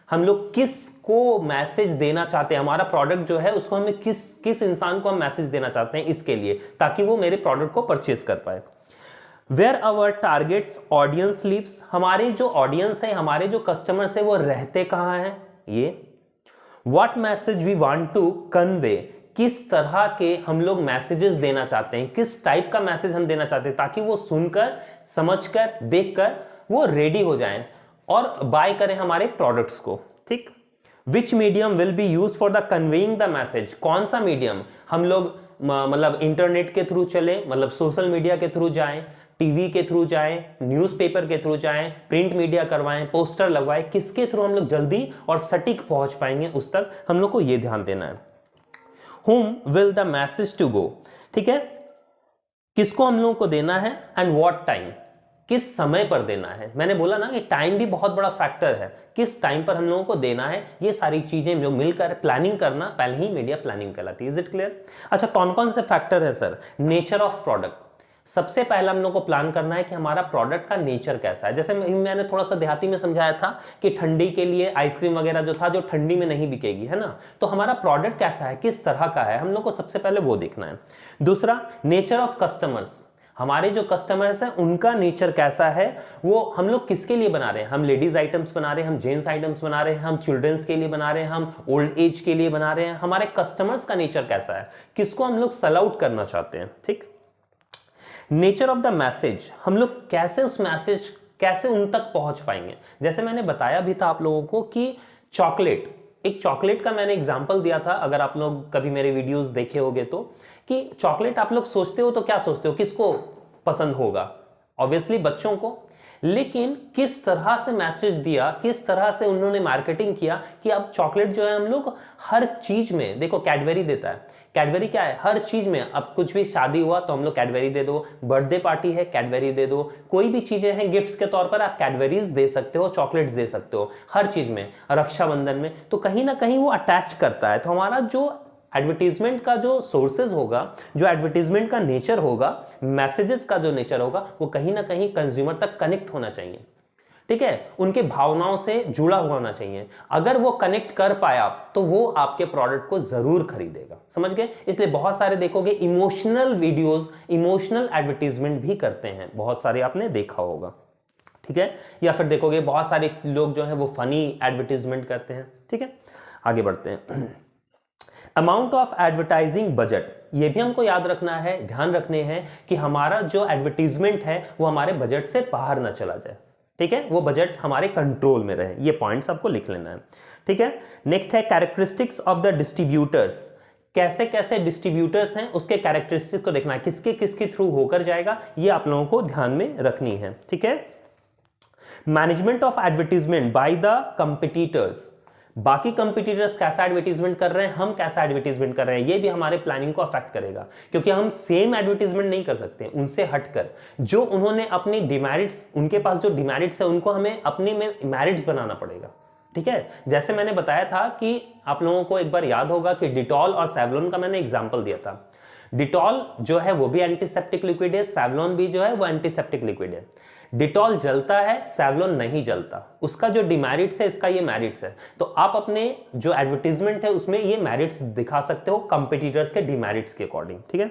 हम लोग किसको मैसेज देना चाहते हैं, हमारा प्रोडक्ट जो है उसको हमें किस इंसान को हम मैसेज देना चाहते हैं इसके लिए, ताकि वो मेरे प्रोडक्ट को परचेज कर पाए। Where our targets audience lives, हमारे जो ऑडियंस है, हमारे जो कस्टमर्स है वो रहते कहां हैं। ये what message we want to convey, किस तरह के हम लोग मैसेजेस देना चाहते हैं, किस टाइप का मैसेज हम देना चाहते हैं ताकि वो सुनकर, समझकर, देखकर वो रेडी हो जाएं और बाय करें हमारे प्रोडक्ट्स को। ठीक, विच medium will be use for the conveying the message, कौन सा मीडियम हम लोग मतलब इंटरनेट के थ्रू चले, मतलब सोशल मीडिया के थ्रू जाएं, टीवी के थ्रू जाएं, न्यूज़पेपर के थ्रू जाएं, प्रिंट मीडिया करवाएं, पोस्टर लगवाएं, किसके थ्रू हम लोग जल्दी और सटीक पहुंच पाएंगे उस तक हम लोग को ये ध्यान देना है। Whom will the message to go, ठीक है, किसको हम लोगों को देना है एंड व्हाट टाइम, किस समय पर देना है। मैंने बोला ना कि टाइम भी बहुत बड़ा फैक्टर है, किस टाइम पर हम लोगों को देना है। ये सारी चीजें जो मिलकर प्लानिंग करना पहले ही मीडिया प्लानिंग कहलाती है। Is it clear? अच्छा, कौन कौन से फैक्टर है सर? नेचर ऑफ प्रोडक्ट, सबसे पहला हम लोग को प्लान करना है कि हमारा प्रोडक्ट का नेचर कैसा है। जैसे मैंने थोड़ा सा देहाती में समझाया था कि ठंडी के लिए आइसक्रीम वगैरह जो था, जो ठंडी में नहीं बिकेगी, है ना, तो हमारा प्रोडक्ट कैसा है, किस तरह का है, हम लोग को सबसे पहले वो देखना है। दूसरा, नेचर ऑफ कस्टमर्स, हमारे जो कस्टमर्स हैं उनका नेचर कैसा है, वो हम लोग किसके लिए बना रहे हैं, हम लेडीज आइटम्स बना रहे हैं, हम जेंट्स आइटम्स बना रहे हैं, हम चिल्ड्रंस के लिए बना रहे हैं, हम ओल्ड एज के लिए बना रहे हैं, हमारे कस्टमर्स का नेचर कैसा है, किसको हम लोग सेल आउट करना चाहते हैं। ठीक, नेचर ऑफ द मैसेज, हम लोग कैसे उस मैसेज, कैसे उन तक पहुंच पाएंगे। जैसे मैंने बताया भी था आप लोगों को कि चॉकलेट, एक चॉकलेट का मैंने एग्जांपल दिया था, अगर आप लोग कभी मेरे वीडियोस देखे होंगे तो, कि चॉकलेट आप लोग सोचते हो तो क्या सोचते हो, किसको पसंद होगा, ऑब्वियसली बच्चों को, लेकिन किस तरह से मैसेज दिया, किस तरह से उन्होंने मार्केटिंग किया कि अब चॉकलेट जो है हम लोग हर चीज में, देखो कैडबरी देता है, कैडबरी क्या है, हर चीज में, अब कुछ भी शादी हुआ तो हम लोग कैडबरी दे दो, बर्थडे पार्टी है कैडबरी दे दो, कोई भी चीजें हैं गिफ्ट्स के तौर पर आप कैडबरीज दे सकते हो, चॉकलेट्स दे सकते हो, हर चीज में, रक्षाबंधन में, तो कहीं ना कहीं वो अटैच करता है। तो हमारा जो एडवर्टीजमेंट का जो सोर्सेज होगा, जो एडवर्टीजमेंट का नेचर होगा, मैसेजेस का जो नेचर होगा, वो कहीं ना कहीं कंज्यूमर तक कनेक्ट होना चाहिए। ठीक है, उनके भावनाओं से जुड़ा हुआ होना चाहिए। अगर वो कनेक्ट कर पाया तो वो आपके प्रोडक्ट को जरूर खरीदेगा। समझ गए? इसलिए बहुत सारे देखोगे इमोशनल वीडियोस, इमोशनल एडवर्टीजमेंट भी करते हैं, बहुत सारे आपने देखा होगा। ठीक है, या फिर देखोगे बहुत सारे लोग जो है वो फनी एडवर्टीजमेंट करते हैं। ठीक है, आगे बढ़ते हैं। अमाउंट ऑफ एडवर्टाइजिंग बजट, ये भी हमको याद रखना है, ध्यान रखने हैं कि हमारा जो एडवर्टीजमेंट है वो हमारे बजट से बाहर ना चला जाए। ठीक है, वो बजट हमारे कंट्रोल में रहे। ये पॉइंट्स आपको लिख लेना है। ठीक है, नेक्स्ट है कैरेक्टरिस्टिक्स ऑफ द डिस्ट्रीब्यूटर्स, कैसे कैसे डिस्ट्रीब्यूटर्स हैं उसके कैरेक्टरिस्टिक्स को देखना है, किसके किसके थ्रू होकर जाएगा, ये आप लोगों को ध्यान में रखनी है। ठीक है, management of advertisement by the competitors, बाकी कंपटीटर्स कैसा एडवर्टीजमेंट कर रहे हैं, हम कैसा एडवर्टीजमेंट कर रहे हैं, ये भी हमारे प्लानिंग को अफेक्ट करेगा, क्योंकि हम सेम एडवर्टीजमेंट नहीं कर सकते उनसे हटकर। जो उन्होंने अपनी डिमेरिट्स, उनके पास जो डिमेरिट्स है उनको हमें अपने में मेरिट्स बनाना पड़ेगा। ठीक है, जैसे मैंने बताया था कि आप लोगों को एक बार याद होगा कि डिटॉल और सेवलॉन का मैंने एग्जाम्पल दिया था। डिटॉल जो है वो भी एंटीसेप्टिक लिक्विड है, सेवलॉन भी जो है वो एंटीसेप्टिक लिक्विड है। डिटॉल जलता है, सेवलॉन नहीं जलता, उसका जो डिमेरिट्स है, इसका ये मेरिट्स है। तो आप अपने जो एडवर्टीजमेंट है उसमें ये मेरिट्स दिखा सकते हो कंपटीटर्स के डिमेरिट्स के अकॉर्डिंग। ठीक है,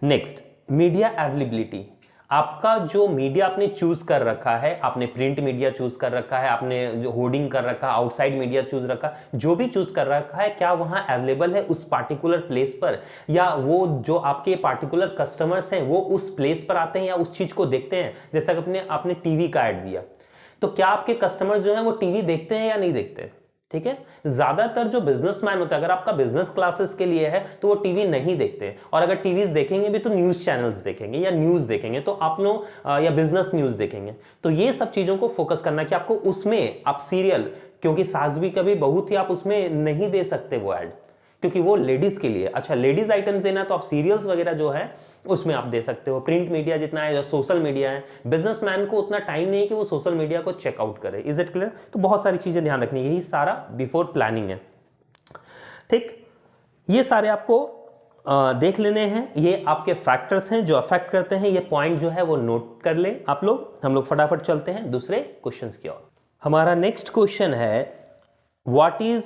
नेक्स्ट मीडिया अवेलेबिलिटी, आपका जो मीडिया आपने चूज कर रखा है, आपने प्रिंट मीडिया चूज कर रखा है, आपने जो होर्डिंग कर रखा है, आउटसाइड मीडिया चूज रखा, जो भी चूज कर रखा है, क्या वहां अवेलेबल है उस पार्टिकुलर प्लेस पर, या वो जो आपके पार्टिकुलर कस्टमर्स हैं वो उस प्लेस पर आते हैं या उस चीज को देखते हैं। जैसा कि आपने टीवी का ऐड दिया, तो क्या आपके कस्टमर्स जो है वो टीवी देखते हैं या नहीं देखते? ठीक है, ज्यादातर जो बिजनेसमैन होते हैं, अगर आपका बिजनेस क्लासेस के लिए है तो वो टीवी नहीं देखते, और अगर टीवीज देखेंगे भी तो न्यूज चैनल्स देखेंगे या न्यूज देखेंगे, तो आप लोग या बिजनेस न्यूज देखेंगे। तो ये सब चीजों को फोकस करना कि आपको उसमें आप सीरियल, क्योंकि सास भी कभी बहू थी, आप उसमें नहीं दे सकते वो ऐड, क्योंकि वो लेडीज के लिए। अच्छा, लेडीज आइटम्स देना तो आप सीरियल्स वगैरह जो है उसमें आप दे सकते हो। प्रिंट मीडिया जितना है, जो सोशल मीडिया है, बिजनेसमैन को उतना टाइम नहीं है कि वो सोशल मीडिया को चेकआउट करे। Is it clear? तो बहुत सारी चीजें ध्यान रखनी है, यही सारा बिफोर प्लानिंग है। ठीक, ये सारे आपको देख लेने हैं, ये आपके फैक्टर्स हैं जो अफेक्ट करते हैं। ये पॉइंट जो है वो नोट कर ले आप लोग। हम लोग फटाफट चलते हैं दूसरे क्वेश्चंस की ओर। हमारा नेक्स्ट क्वेश्चन है, what is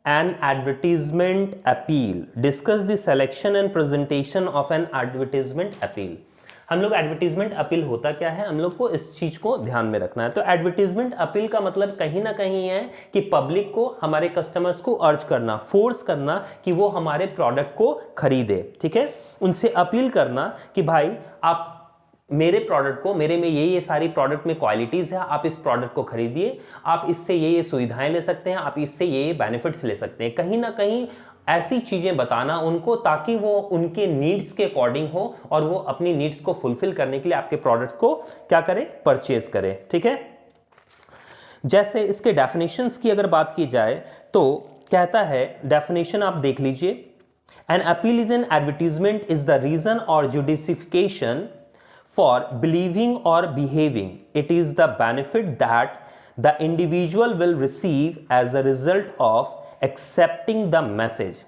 an advertisement appeal, discuss the selection and presentation of an advertisement appeal। हम लोग एडवर्टीजमेंट अपील होता क्या है, हम लोग को इस चीज को ध्यान में रखना है। तो एडवर्टीजमेंट अपील का मतलब कहीं ना कहीं है कि पब्लिक को, हमारे कस्टमर्स को अर्ज करना, फोर्स करना कि वो हमारे प्रोडक्ट को खरीदे, ठीक है। उनसे अपील करना कि भाई आप मेरे प्रोडक्ट को, मेरे में ये सारी प्रोडक्ट में क्वालिटीज है, आप इस प्रोडक्ट को खरीदिए, आप इससे ये सुविधाएं ले सकते हैं, आप इससे ये बेनिफिट्स ले सकते हैं। कहीं ना कहीं ऐसी चीजें बताना उनको ताकि वो उनके नीड्स के अकॉर्डिंग हो और वो अपनी नीड्स को फुलफिल करने के लिए आपके प्रोडक्ट को क्या करें, परचेज करें, ठीक है। जैसे इसके डेफिनेशंस की अगर बात की जाए तो कहता है, डेफिनेशन आप देख लीजिए, an appeal is an advertisement is the reason और justification for believing or behaving. It is the benefit that the individual will receive as a result of accepting the message.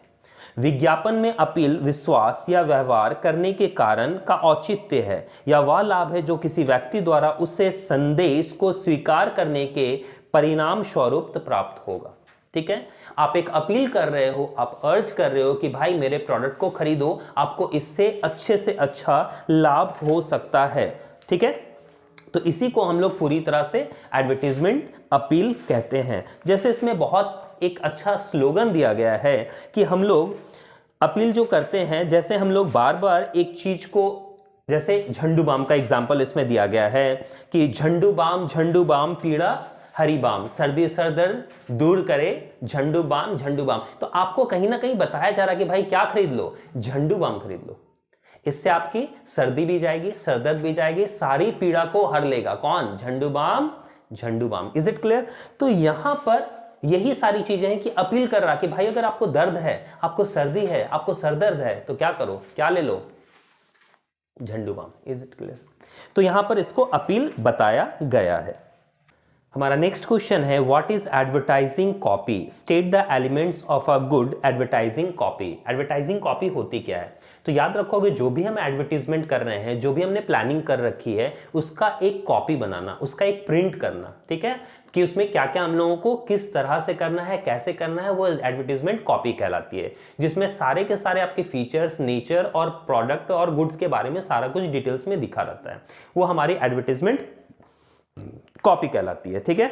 विज्ञापन में अपील विश्वास या व्यवहार करने के कारण का औचित्य है या वह लाभ है जो किसी व्यक्ति द्वारा उसे संदेश को स्वीकार करने के परिणाम स्वरूप प्राप्त होगा, ठीक है। आप एक अपील कर रहे हो, आप अर्ज कर रहे हो कि भाई मेरे प्रोडक्ट को खरीदो, आपको इससे अच्छे से अच्छा लाभ हो सकता है, ठीक है। तो इसी को हम लोग पूरी तरह से एडवर्टीजमेंट अपील कहते हैं। जैसे इसमें बहुत एक अच्छा स्लोगन दिया गया है कि हम लोग अपील जो करते हैं, जैसे हम लोग बार बार एक चीज को, जैसे झंडू बाम का एग्जाम्पल इसमें दिया गया है कि झंडू बाम पीड़ा हरी बाम, सर्दी सर दर्द दूर करे झंडू बाम। तो आपको कहीं ना कहीं बताया जा रहा है कि भाई क्या खरीद लो, झंडू बाम खरीद लो, इससे आपकी सर्दी भी जाएगी, सरदर्द भी जाएगी, सारी पीड़ा को हर लेगा कौन, झंडू बाम। Is it clear. तो यहां पर यही सारी चीजें हैं कि अपील कर रहा कि भाई अगर आपको दर्द है, आपको सर्दी है, आपको सरदर्द है, तो क्या करो, क्या ले लो, झंडू बाम। Is it clear. तो यहां पर इसको अपील बताया गया है। हमारा नेक्स्ट क्वेश्चन है, what is advertising copy, state the elements of a good advertising copy. Advertising copy होती क्या है, तो याद रखोगे जो भी हम एडवर्टीजमेंट कर रहे हैं, जो भी हमने प्लानिंग कर रखी है, उसका एक कॉपी बनाना, उसका एक प्रिंट करना, ठीक है, कि उसमें क्या क्या हम लोगों को किस तरह से करना है, कैसे करना है, वो एडवर्टीजमेंट कॉपी कहलाती है, जिसमें सारे के सारे आपके फीचर्स, नेचर और प्रोडक्ट और गुड्स के बारे में सारा कुछ डिटेल्स में दिखा रहता है, वो हमारी एडवर्टीजमेंट कॉपी कहलाती है, ठीक है।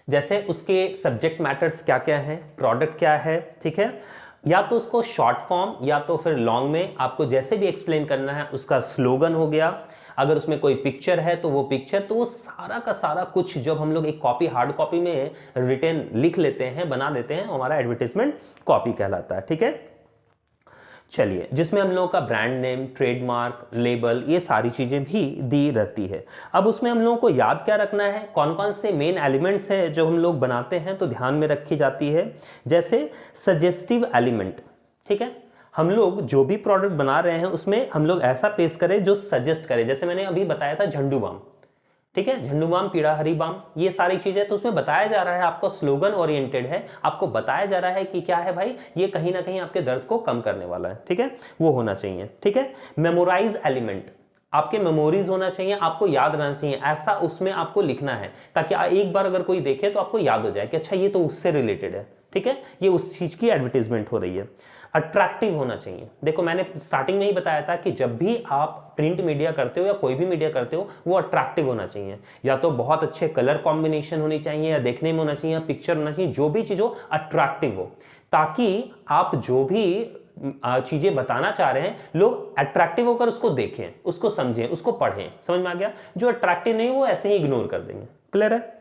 जैसे उसके सब्जेक्ट मैटर्स क्या क्या हैं, प्रोडक्ट क्या है, ठीक है, या तो उसको शॉर्ट फॉर्म या तो फिर लॉन्ग में आपको जैसे भी एक्सप्लेन करना है, उसका स्लोगन हो गया, अगर उसमें कोई पिक्चर है तो वो पिक्चर, तो वो सारा का सारा कुछ जब हम लोग एक कॉपी, हार्ड कॉपी में रिटन लिख लेते हैं, बना देते हैं, हमारा एडवर्टाइजमेंट कॉपी कहलाता है, ठीक है। चलिए, जिसमें हम लोगों का ब्रांड नेम, ट्रेडमार्क, लेबल, ये सारी चीजें भी दी रहती है। अब उसमें हम लोगों को याद क्या रखना है, कौन कौन से मेन एलिमेंट्स हैं जो हम लोग बनाते हैं, तो ध्यान में रखी जाती है। जैसे सजेस्टिव एलिमेंट, ठीक है, हम लोग जो भी प्रोडक्ट बना रहे हैं उसमें हम लोग ऐसा पेश करें जो सजेस्ट करे। जैसे मैंने अभी बताया था झंडू बाम, ठीक है, झंडू बाम, पीड़ा हरी बाम, ये सारी चीजें, तो उसमें बताया जा रहा है, आपको स्लोगन ओरिएंटेड है, आपको बताया जा रहा है कि क्या है भाई, ये कहीं ना कहीं आपके दर्द को कम करने वाला है, ठीक है, वो होना चाहिए, ठीक है। मेमोराइज एलिमेंट, आपके मेमोरीज होना चाहिए, आपको याद रहना चाहिए, ऐसा उसमें आपको लिखना है ताकि एक बार अगर कोई देखे तो आपको याद हो जाए कि अच्छा ये तो उससे रिलेटेड है, ठीक है, ये उस चीज की एडवर्टीजमेंट हो रही है। अट्रैक्टिव होना चाहिए। देखो मैंने स्टार्टिंग में ही बताया था कि जब भी आप प्रिंट मीडिया करते हो या कोई भी मीडिया करते हो, वो अट्रैक्टिव होना चाहिए, या तो बहुत अच्छे कलर कॉम्बिनेशन होनी चाहिए, या देखने में होना चाहिए, या पिक्चर होना चाहिए, जो भी चीज हो अट्रैक्टिव हो, ताकि आप जो भी चीजें बताना चाह रहे हैं लोग अट्रैक्टिव होकर उसको देखें, उसको समझें, उसको पढ़ें। समझ में आ गया। जो अट्रैक्टिव नहीं वो ऐसे ही इग्नोर कर देंगे। क्लियर है।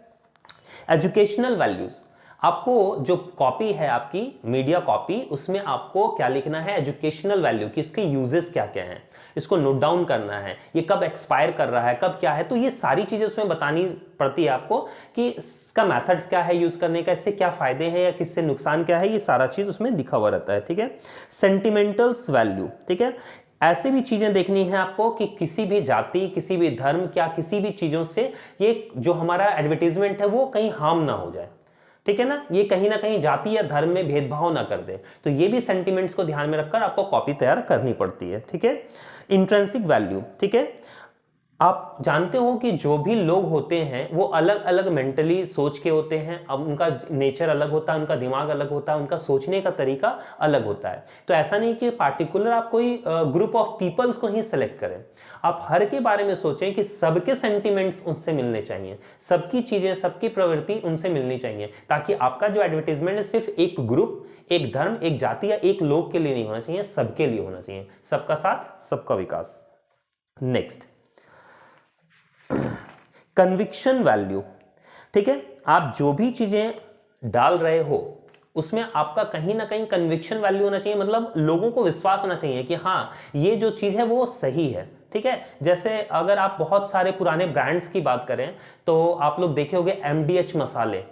एजुकेशनल वैल्यूज, आपको जो कॉपी है आपकी मीडिया कॉपी, उसमें आपको क्या लिखना है, एजुकेशनल वैल्यू कि इसके यूजेस क्या क्या हैं, इसको नोट डाउन करना है, ये कब एक्सपायर कर रहा है, कब क्या है, तो ये सारी चीजें उसमें बतानी पड़ती है आपको कि इसका मेथड्स क्या है यूज करने का, इससे क्या फायदे हैं या किससे नुकसान क्या है, ये सारा चीज उसमें लिखा हुआ रहता है। ठीक है। सेंटिमेंटल्स वैल्यू, ठीक है, ऐसे भी चीजें देखनी है आपको कि किसी भी जाति, किसी भी धर्म, क्या किसी भी चीजों से ये जो हमारा एडवर्टीजमेंट है वो कहीं हार्म ना हो जाए। ठीक है ना, ये कहीं ना कहीं जाति या धर्म में भेदभाव ना कर दे, तो ये भी सेंटिमेंट्स को ध्यान में रखकर आपको कॉपी तैयार करनी पड़ती है। ठीक है। इंट्रिंसिक वैल्यू, ठीक है, आप जानते हो कि जो भी लोग होते हैं वो अलग अलग मेंटली सोच के होते हैं। अब उनका नेचर अलग होता है, उनका दिमाग अलग होता है, उनका सोचने का तरीका अलग होता है। तो ऐसा नहीं कि पार्टिकुलर आप कोई ग्रुप ऑफ पीपल्स को ही सिलेक्ट करें। आप हर के बारे में सोचें कि सबके सेंटिमेंट्स उससे मिलने चाहिए, सबकी चीजें, सबकी प्रवृत्ति उनसे मिलनी चाहिए, ताकि आपका जो एडवर्टीजमेंट है सिर्फ एक ग्रुप, एक धर्म, एक जाति या एक लोग के लिए नहीं होना चाहिए, सबके लिए होना चाहिए। सबका साथ सबका विकास। Next, conviction value. ठीक है, आप जो भी चीजें डाल रहे हो उसमें आपका कहीं ना कहीं कन्विक्शन वैल्यू होना चाहिए, मतलब लोगों को विश्वास होना चाहिए कि हाँ ये जो चीज है वो सही है। ठीक है, जैसे अगर आप बहुत सारे पुराने ब्रांड्स की बात करें तो आप लोग देखे होंगे MDH मसाले,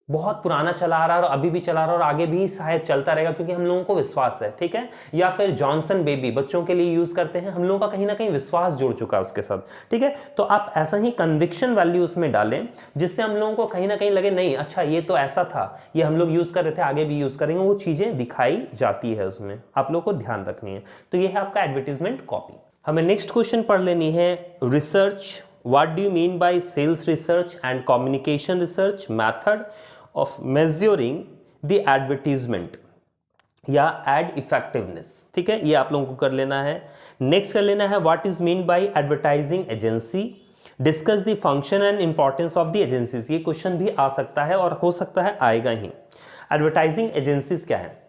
बहुत पुराना चला आ रहा है और अभी भी चला आ रहा है और आगे भी शायद चलता रहेगा, क्योंकि हम लोगों को विश्वास है। ठीक है, या फिर जॉनसन बेबी बच्चों के लिए यूज करते हैं, हम लोगों का कहीं ना कहीं विश्वास जुड़ चुका है उसके साथ। ठीक है, तो आप ऐसा ही कन्विक्शन वैल्यू उसमें डालें जिससे हम लोगों को कहीं ना कहीं लगे नहीं अच्छा ये तो ऐसा था, ये हम लोग यूज कर रहे थे, आगे भी यूज करेंगे, वो चीजें दिखाई जाती है उसमें, आप लोग को ध्यान रखनी है। तो ये है आपका एडवर्टीजमेंट कॉपी। हमें नेक्स्ट क्वेश्चन पढ़ लेनी है, research. What do you mean by sales research and communication research method of measuring the advertisement या एड इफेक्टिवनेस। ठीक है, ये आप लोगों को कर लेना है। नेक्स्ट कर लेना है, what is mean by advertising agency, discuss the function and importance of the agencies. ये क्वेश्चन भी आ सकता है और हो सकता है आएगा ही। एडवर्टाइजिंग एजेंसीज क्या है?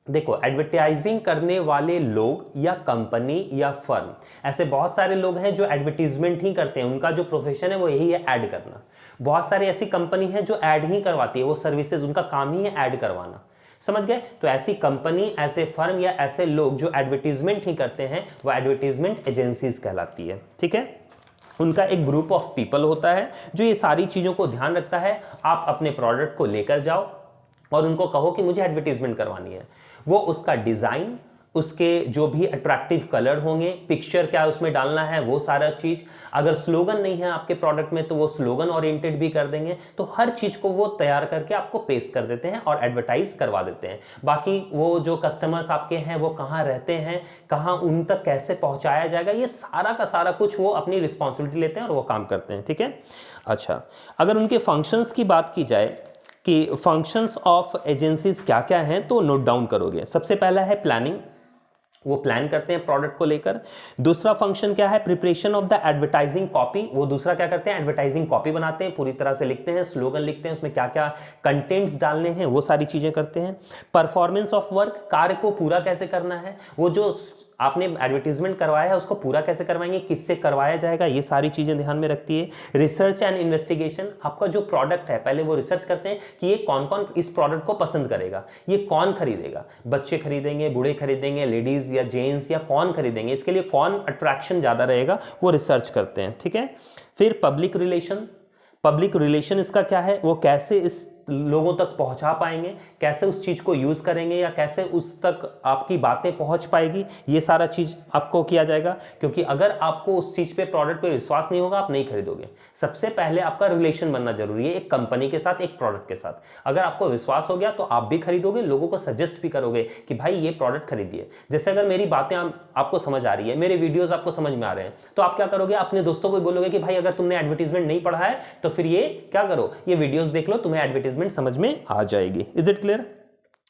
देखो, एडवर्टाइजिंग करने वाले लोग या कंपनी या फर्म, ऐसे बहुत सारे लोग हैं जो एडवर्टीजमेंट ही करते हैं, उनका जो प्रोफेशन है वो यही है, ऐड करना। बहुत सारी ऐसी कंपनी है जो ऐड ही करवाती है, वो सर्विसेज, उनका काम ही है ऐड करवाना। समझ गए? तो ऐसी कंपनी, ऐसे फर्म या ऐसे लोग जो एडवर्टीजमेंट ही करते हैं वो एडवर्टीजमेंट एजेंसीज कहलाती है। ठीक है, उनका एक ग्रुप ऑफ पीपल होता है जो ये सारी चीजों को ध्यान रखता है। आप अपने प्रोडक्ट को लेकर जाओ और उनको कहो कि मुझे एडवर्टीजमेंट करवानी है, वो उसका डिजाइन, उसके जो भी अट्रैक्टिव कलर होंगे, पिक्चर क्या उसमें डालना है, वो सारा चीज। अगर स्लोगन नहीं है आपके प्रोडक्ट में तो वो स्लोगन ओरिएंटेड भी कर देंगे। तो हर चीज को वो तैयार करके आपको पेश कर देते हैं और एडवर्टाइज करवा देते हैं। बाकी वो जो कस्टमर्स आपके हैं वो कहाँ रहते हैं, कहाँ उन तक कैसे पहुंचाया जाएगा, ये सारा का सारा कुछ वो अपनी रिस्पॉन्सिबिलिटी लेते हैं और वो काम करते हैं। ठीक है, अच्छा, अगर उनके फंक्शंस की बात की जाए कि फंक्शंस ऑफ एजेंसीज क्या क्या हैं, तो नोट डाउन करोगे। सबसे पहला है प्लानिंग, वो प्लान करते हैं प्रोडक्ट को लेकर। दूसरा फंक्शन क्या है? Preparation of the advertising copy, वो दूसरा क्या करते हैं? एडवर्टाइजिंग कॉपी बनाते हैं, पूरी तरह से लिखते हैं, स्लोगन लिखते हैं, उसमें क्या क्या कंटेंट्स डालने हैं वो सारी चीजें करते हैं। परफॉर्मेंस ऑफ वर्क, कार्य को पूरा कैसे करना है, वो जो आपने एडवर्टीजमेंट करवाया है उसको पूरा कैसे करवाएंगे, किससे करवाया जाएगा, ये सारी चीजें ध्यान में रखती है। रिसर्च एंड इन्वेस्टिगेशन, आपका जो प्रोडक्ट है पहले वो रिसर्च करते हैं कि ये कौन कौन इस प्रोडक्ट को पसंद करेगा, ये कौन खरीदेगा, बच्चे खरीदेंगे, बूढ़े खरीदेंगे, लेडीज या जेंट्स, या कौन खरीदेंगे, इसके लिए कौन अट्रैक्शन ज्यादा रहेगा, वो रिसर्च करते हैं। ठीक है, फिर पब्लिक रिलेशन, पब्लिक रिलेशन इसका क्या है, वो कैसे इस लोगों तक पहुंचा पाएंगे, कैसे उस चीज को यूज करेंगे या कैसे उस तक आपकी बातें पहुंच पाएगी, ये सारा चीज आपको किया जाएगा। क्योंकि अगर आपको उस चीज पे, प्रोडक्ट पे विश्वास नहीं होगा, आप नहीं खरीदोगे। सबसे पहले आपका रिलेशन बनना जरूरी है एक कंपनी के साथ, एक प्रोडक्ट के साथ। अगर आपको विश्वास हो गया तो आप भी खरीदोगे, लोगों को सजेस्ट भी करोगे कि भाई ये प्रोडक्ट खरीदिए। जैसे अगर मेरी बातें आपको समझ आ रही है, मेरे वीडियोज आपको समझ में आ रहे हैं, तो आप क्या करोगे? अपने दोस्तों को बोलोगे कि भाई अगर तुमने एडवर्टीजमेंट नहीं पढ़ा है तो फिर ये क्या करो, ये वीडियोस देख लो, तुम्हें एडवर्टीजमेंट समझ में आ जाएगी। Is it clear?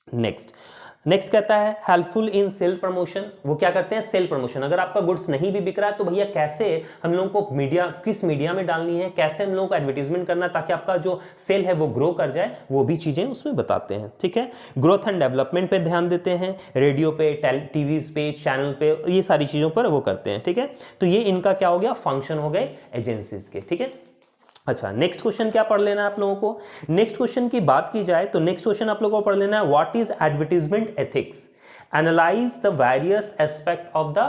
नेक्स्ट कहता है हेल्पफुल इन सेल प्रमोशन, वो क्या करते हैं? Sale promotion. अगर आपका गुड्स नहीं भी बिक रहा है तो भैया कैसे हम लोगों को मीडिया, किस मीडिया में डालनी है, कैसे हम लोगों को एडवर्टीजमेंट करना है ताकि आपका जो सेल है वो ग्रो कर जाए, वो भी चीजें उसमें बताते हैं। ठीक है, ग्रोथ एंड डेवलपमेंट पे ध्यान देते हैं, रेडियो पे, टीवी पे, चैनल पे, ये सारी चीजों पर वो करते हैं। ठीक है, तो ये इनका क्या हो गया? फंक्शन हो गए एजेंसीज के। ठीक है, अच्छा, नेक्स्ट क्वेश्चन क्या पढ़ लेना है आप लोगों को? नेक्स्ट क्वेश्चन की बात की जाए तो नेक्स्ट क्वेश्चन आप लोगों को पढ़ लेना है, what is advertisement ethics, analyse the various aspect of the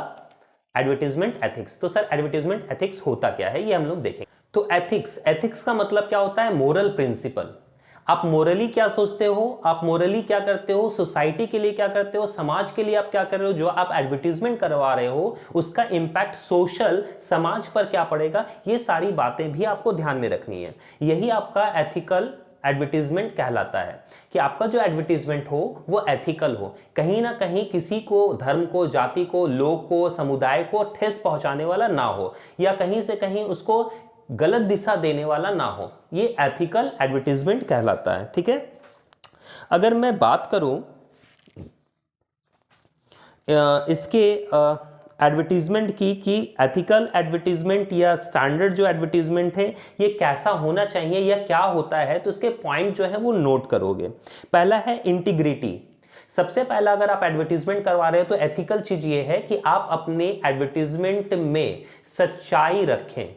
advertisement ethics. तो सर एडवर्टीजमेंट एथिक्स होता क्या है, ये हम लोग देखेंगे। तो एथिक्स का मतलब क्या होता है? Moral principle. आप मोरली क्या सोचते हो, आप मोरली क्या करते हो, सोसाइटी के लिए क्या करते हो, समाज के लिए आप क्या कर रहे हो, जो आप एडवर्टीजमेंट करवा रहे हो उसका इंपैक्ट सोशल, समाज पर क्या पड़ेगा, ये सारी बातें भी आपको ध्यान में रखनी है। यही आपका एथिकल एडवर्टीजमेंट कहलाता है कि आपका जो एडवर्टीजमेंट हो वो एथिकल हो, कहीं ना कहीं किसी को, धर्म को, जाति को, लोग को, समुदाय को ठेस पहुंचाने वाला ना हो, या कहीं से कहीं उसको गलत दिशा देने वाला ना हो। ये एथिकल एडवर्टीजमेंट कहलाता है। ठीक है, अगर मैं बात करूं इसके एडवर्टीजमेंट की कि एथिकल एडवर्टीजमेंट या स्टैंडर्ड जो एडवर्टीजमेंट है ये कैसा होना चाहिए या क्या होता है, तो इसके पॉइंट जो है वो नोट करोगे। पहला है इंटीग्रिटी। सबसे पहला अगर आप एडवर्टीजमेंट करवा रहे हो तो एथिकल चीज ये है कि आप अपने एडवर्टीजमेंट में सच्चाई रखें,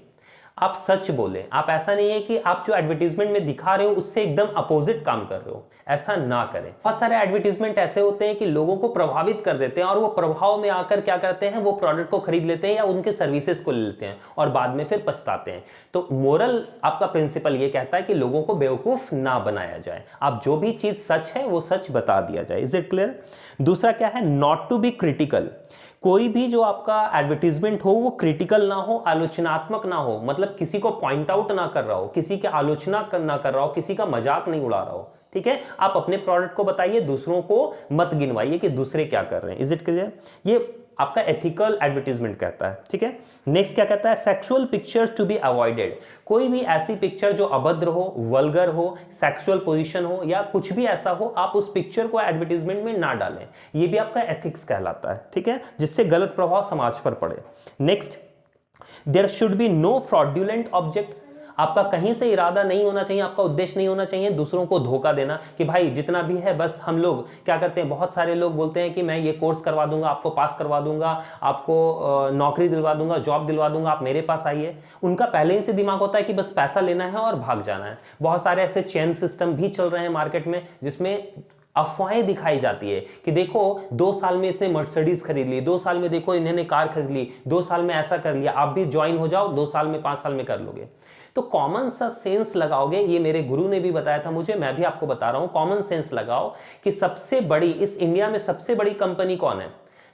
आप सच बोलें। आप ऐसा नहीं है कि आप जो एडवर्टीजमेंट में दिखा रहे हो उससे एकदम अपोजिट काम कर रहे हो, ऐसा ना करें। बहुत सारे एडवर्टीजमेंट ऐसे होते हैं कि लोगों को प्रभावित कर देते हैं और वो प्रभाव में आकर क्या करते हैं, वो प्रोडक्ट को खरीद लेते हैं या उनके सर्विसेज को ले लेते हैं और बाद में फिर पछताते हैं। तो मोरल आपका प्रिंसिपल ये कहता है कि लोगों को बेवकूफ ना बनाया जाए, आप जो भी चीज सच है वो सच बता दिया जाए। Is it clear? दूसरा क्या है, नॉट टू बी क्रिटिकल। कोई भी जो आपका एडवर्टीजमेंट हो वो क्रिटिकल ना हो, आलोचनात्मक ना हो, मतलब किसी को पॉइंट आउट ना कर रहा हो, किसी की आलोचना ना कर रहा हो, किसी का मजाक नहीं उड़ा रहा हो। ठीक है, आप अपने प्रोडक्ट को बताइए, दूसरों को मत गिनवाइए कि दूसरे क्या कर रहे हैं। Is it clear? ये आपका एथिकल एडवर्टीजमेंट कहता है। ठीक है, नेक्स्ट क्या कहता है, sexual pictures to be avoided. कोई भी ऐसी पिक्चर जो अभद्र हो, वल्गर हो, सेक्सुअल पोजीशन हो या कुछ भी ऐसा हो, आप उस पिक्चर को एडवर्टीजमेंट में ना डालें। ये भी आपका एथिक्स कहलाता है। ठीक है, जिससे गलत प्रभाव समाज पर पड़े। Next, there should be no fraudulent objects. आपका कहीं से इरादा नहीं होना चाहिए, आपका उद्देश्य नहीं होना चाहिए दूसरों को धोखा देना कि भाई जितना भी है बस हम लोग क्या करते हैं, बहुत सारे लोग बोलते हैं कि मैं ये कोर्स करवा दूंगा, आपको पास करवा दूंगा, आपको नौकरी दिलवा दूंगा, जॉब दिलवा दूंगा, आप मेरे पास आइए। उनका पहले ही से दिमाग होता है कि बस पैसा लेना है और भाग जाना है। बहुत सारे ऐसे चेन सिस्टम भी चल रहे हैं मार्केट में जिसमें अफवाहें दिखाई जाती है कि देखो 2 साल में इसने मर्सिडीज खरीद ली, 2 साल में देखो इन्होंने कार खरीद ली, 2 साल में ऐसा कर लिया, आप भी ज्वाइन हो जाओ, 2 साल में 5 साल में कर लोगे। तो कॉमन सा सेंस लगाओगे, ये मेरे गुरु ने भी बताया था मुझे, मैं भी आपको बता रहा हूं, कॉमन सेंस लगाओ कि सबसे बड़ी, इस इंडिया में सबसे बड़ी कंपनी कौन है?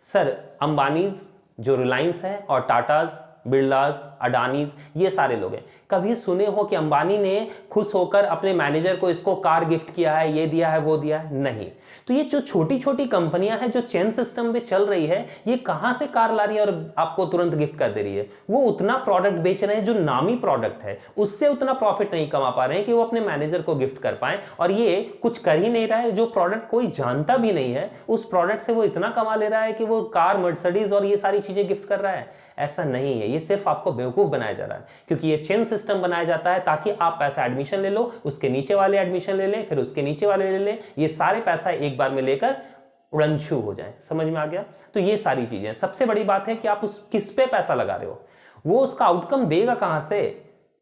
सर अंबानीज जो रिलायंस है और टाटाज, बिरलाज, अडानीज, ये सारे लोग हैं। कभी सुने हो कि अंबानी ने खुश होकर अपने मैनेजर को इसको कार गिफ्ट किया है, ये दिया है, वो दिया है? नहीं। तो ये जो छोटी छोटी कंपनियां हैं जो चेन सिस्टम में चल रही है, ये कहां से कार ला रही है और आपको तुरंत गिफ्ट कर दे रही है? वो उतना प्रोडक्ट बेच रहे हैं जो नामी प्रोडक्ट है, उससे उतना प्रॉफिट नहीं कमा पा रहे हैं कि वो अपने मैनेजर को गिफ्ट कर पाए। और ये कुछ कर ही नहीं रहा है, जो प्रोडक्ट कोई जानता भी नहीं है, उस प्रोडक्ट से वो इतना कमा ले रहा है कि वो कार, मर्सिडीज और ये सारी चीजें गिफ्ट कर रहा है। ऐसा नहीं है, ये सिर्फ आपको बेवकूफ बनाया जा रहा है, क्योंकि ये चेन सिस्टम बनाया जाता है ताकि आप पैसा एडमिशन ले लो, उसके नीचे वाले एडमिशन ले लें, फिर उसके नीचे वाले ले लें, ये सारे पैसा एक बार में लेकर उड़नछू हो जाए। समझ में आ गया? तो ये सारी चीजें, सबसे बड़ी बात है कि आप उस किस पे पैसा लगा रहे हो, वो उसका आउटकम देगा कहां से।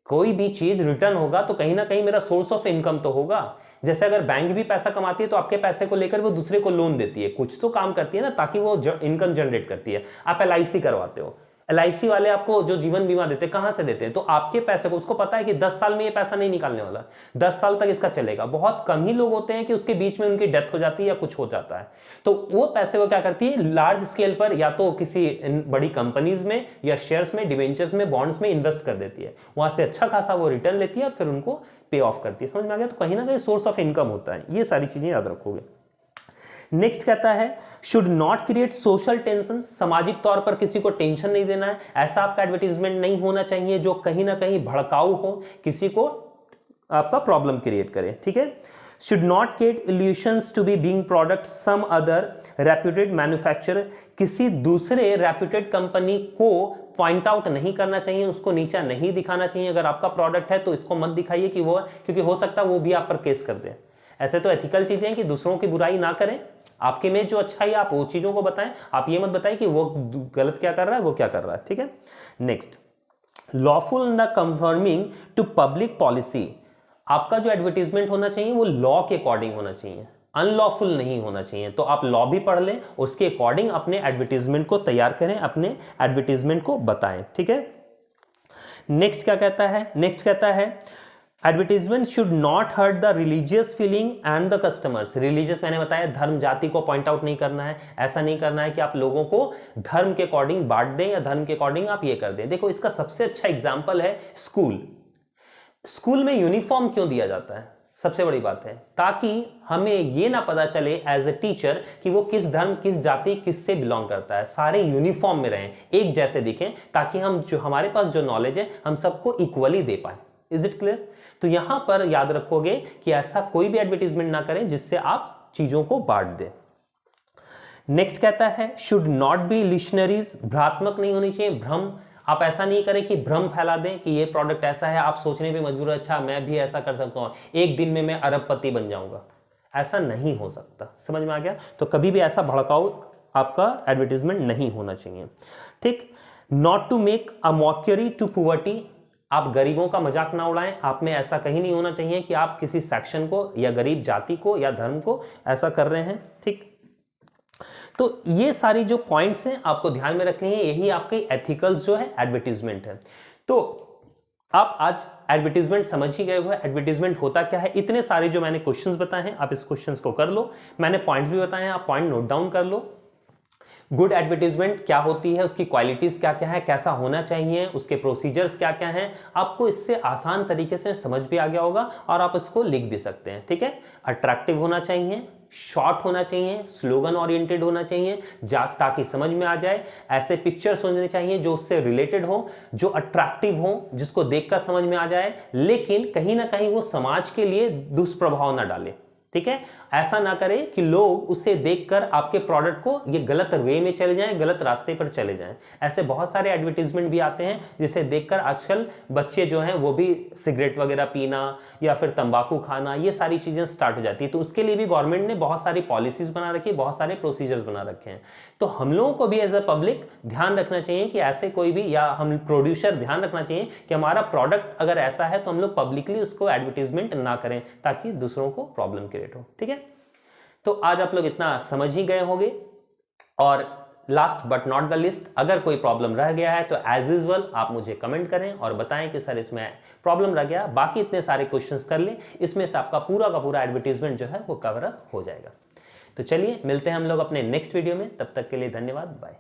कोई भी चीज रिटर्न होगा तो कहीं ना कहीं मेरा सोर्स ऑफ इनकम तो होगा। जैसे अगर बैंक भी पैसा कमाती है तो आपके पैसे को लेकर वो दूसरे को लोन देती है, कुछ तो काम करती है ना, ताकि वो इनकम जनरेट करती है। आप LIC करवाते हो, LIC वाले आपको जो जीवन बीमा देते हैं, कहां से देते हैं? तो आपके पैसे को, उसको पता है कि 10 साल में ये पैसा नहीं निकालने वाला, 10 साल तक इसका चलेगा। बहुत कम ही लोग होते हैं कि उसके बीच में उनकी डेथ हो जाती है या कुछ हो जाता है, तो वो पैसे को क्या करती है, लार्ज स्केल पर या तो किसी बड़ी कंपनीज में या शेयर्स में, डिवेंचर्स में, बॉन्ड्स में इन्वेस्ट कर देती है, वहां से अच्छा खासा वो रिटर्न लेती है और फिर उनको पे ऑफ करती है। समझ में आ गया? तो कहीं ना कहीं सोर्स ऑफ इनकम होता है। ये सारी चीजें याद रखोगे। नेक्स्ट कहता है should not create social tension. सामाजिक तौर पर किसी को टेंशन नहीं देना है, ऐसा आपका एडवर्टीजमेंट नहीं होना चाहिए जो कहीं ना कहीं भड़काऊ हो, किसी को आपका प्रॉब्लम क्रिएट करे। ठीक है, should not create illusions to be being product some other reputed manufacturer. किसी दूसरे रेप्यूटेड कंपनी को पॉइंट आउट नहीं करना चाहिए, उसको नीचा नहीं दिखाना चाहिए। अगर आपका प्रोडक्ट है तो इसको मत दिखाइए कि वो है, क्योंकि हो सकता है वो भी आप पर केस कर दे। ऐसे तो एथिकल चीजें हैं कि दूसरों की बुराई ना करें, आपके में जो अच्छा है आप वो चीजों को बताएं, आप ये मत बताएं कि वो गलत क्या कर रहा है, वो क्या कर रहा है। ठीक है, नेक्स्ट, लॉफुल न कंफर्मिंग टू पब्लिक पॉलिसी। आपका जो एडवर्टीजमेंट होना चाहिए वो लॉ के अकॉर्डिंग होना चाहिए, अनलॉफुल नहीं होना चाहिए। तो आप लॉ भी पढ़ लें, उसके अकॉर्डिंग अपने एडवर्टीजमेंट को तैयार करें, अपने एडवर्टीजमेंट को बताएं। ठीक है, नेक्स्ट क्या कहता है, नेक्स्ट कहता है advertisement should not hurt the religious feeling and the customers. Religious मैंने बताया, धर्म जाति को पॉइंट आउट नहीं करना है। ऐसा नहीं करना है कि आप लोगों को धर्म के अकॉर्डिंग बांट दें या धर्म के अकॉर्डिंग आप ये कर दें। देखो इसका सबसे अच्छा एग्जाम्पल है स्कूल। स्कूल में यूनिफॉर्म क्यों दिया जाता है? सबसे बड़ी बात है, ताकि हमें ये ना पता चले एज ए टीचर कि वो किस धर्म, किस जाति, किस से बिलोंग करता है। सारे यूनिफॉर्म में रहें, एक जैसे दिखें, ताकि हम जो हमारे पास जो नॉलेज है हम सबको इक्वली दे पाए। Is it clear? तो यहां पर याद रखोगे कि ऐसा कोई भी एडवर्टीजमेंट ना करें जिससे आप चीजों को बांट दें। नेक्स्ट कहता है शुड नॉट बी इल्यूशनरीज, भ्रात्मक नहीं होनी चाहिए, भ्रम। आप ऐसा नहीं करें कि भ्रम फैला दें कि ये प्रोडक्ट ऐसा है, आप सोचने पे मजबूर है अच्छा मैं भी ऐसा कर सकता हूं, एक दिन में मैं अरबपति बन जाऊंगा। ऐसा नहीं हो सकता। समझ में आ गया? तो कभी भी ऐसा भड़काऊ आपका एडवर्टीजमेंट नहीं होना चाहिए। ठीक। Not to make a mockery to poverty, आप गरीबों का मजाक ना उड़ाएं। आप में ऐसा कहीं नहीं होना चाहिए कि आप किसी सेक्शन को या गरीब जाति को या धर्म को ऐसा कर रहे हैं। ठीक। तो ये सारी जो पॉइंट्स हैं आपको ध्यान में रखनी है, यही आपके एथिकल्स जो है एडवर्टीजमेंट है। तो आप आज एडवर्टीजमेंट समझ ही गए हो, एडवर्टीजमेंट होता क्या है। इतने सारे जो मैंने क्वेश्चंस बताए हैं आप इस क्वेश्चंस को कर लो, मैंने पॉइंट्स भी बताए हैं, आप पॉइंट नोट डाउन कर लो। गुड एडवर्टीजमेंट क्या होती है, उसकी क्वालिटीज क्या क्या है, कैसा होना चाहिए, उसके प्रोसीजर्स क्या क्या हैं, आपको इससे आसान तरीके से समझ भी आ गया होगा और आप इसको लिख भी सकते हैं। ठीक है। अट्रैक्टिव होना चाहिए, शॉर्ट होना चाहिए, स्लोगन ओरिएंटेड होना चाहिए ताकि समझ में आ जाए। ऐसे पिक्चर्स होने चाहिए जो उससे रिलेटेड हो, जो अट्रैक्टिव हो, जिसको देखकर समझ में आ जाए, लेकिन कहीं ना कहीं वो समाज के लिए दुष्प्रभाव ना डाले। ठीक है। ऐसा ना करें कि लोग उसे देखकर आपके प्रोडक्ट को ये गलत वे में चले जाएं, गलत रास्ते पर चले जाएं। ऐसे बहुत सारे एडवर्टीजमेंट भी आते हैं जिसे देखकर आजकल बच्चे जो हैं वो भी सिगरेट वगैरह पीना या फिर तंबाकू खाना, ये सारी चीजें स्टार्ट हो जाती है। तो उसके लिए भी गवर्नमेंट ने बहुत सारी पॉलिसीज बना रखी है, बहुत सारे प्रोसीजर्स बना रखे हैं। तो हम लोगों को भी एज अ पब्लिक ध्यान रखना चाहिए कि ऐसे कोई भी, या हम प्रोड्यूसर ध्यान रखना चाहिए कि हमारा प्रोडक्ट अगर ऐसा है तो हम लोग पब्लिकली उसको एडवर्टीजमेंट ना करें, ताकि दूसरों को प्रॉब्लम क्रिएट हो। ठीक है। तो आज आप लोग इतना समझ ही गए होंगे। और last but not the list, अगर कोई प्रॉब्लम रह गया है तो एज यूजुअल आप मुझे कमेंट करें और बताएं कि सर इसमें प्रॉब्लम रह गया। बाकी इतने सारे क्वेश्चंस कर लें, इसमें से आपका पूरा का पूरा एडवर्टीजमेंट जो है वो कवर अप हो जाएगा। तो चलिए मिलते हैं हम लोग अपने नेक्स्ट वीडियो में, तब तक के लिए धन्यवाद, बाय।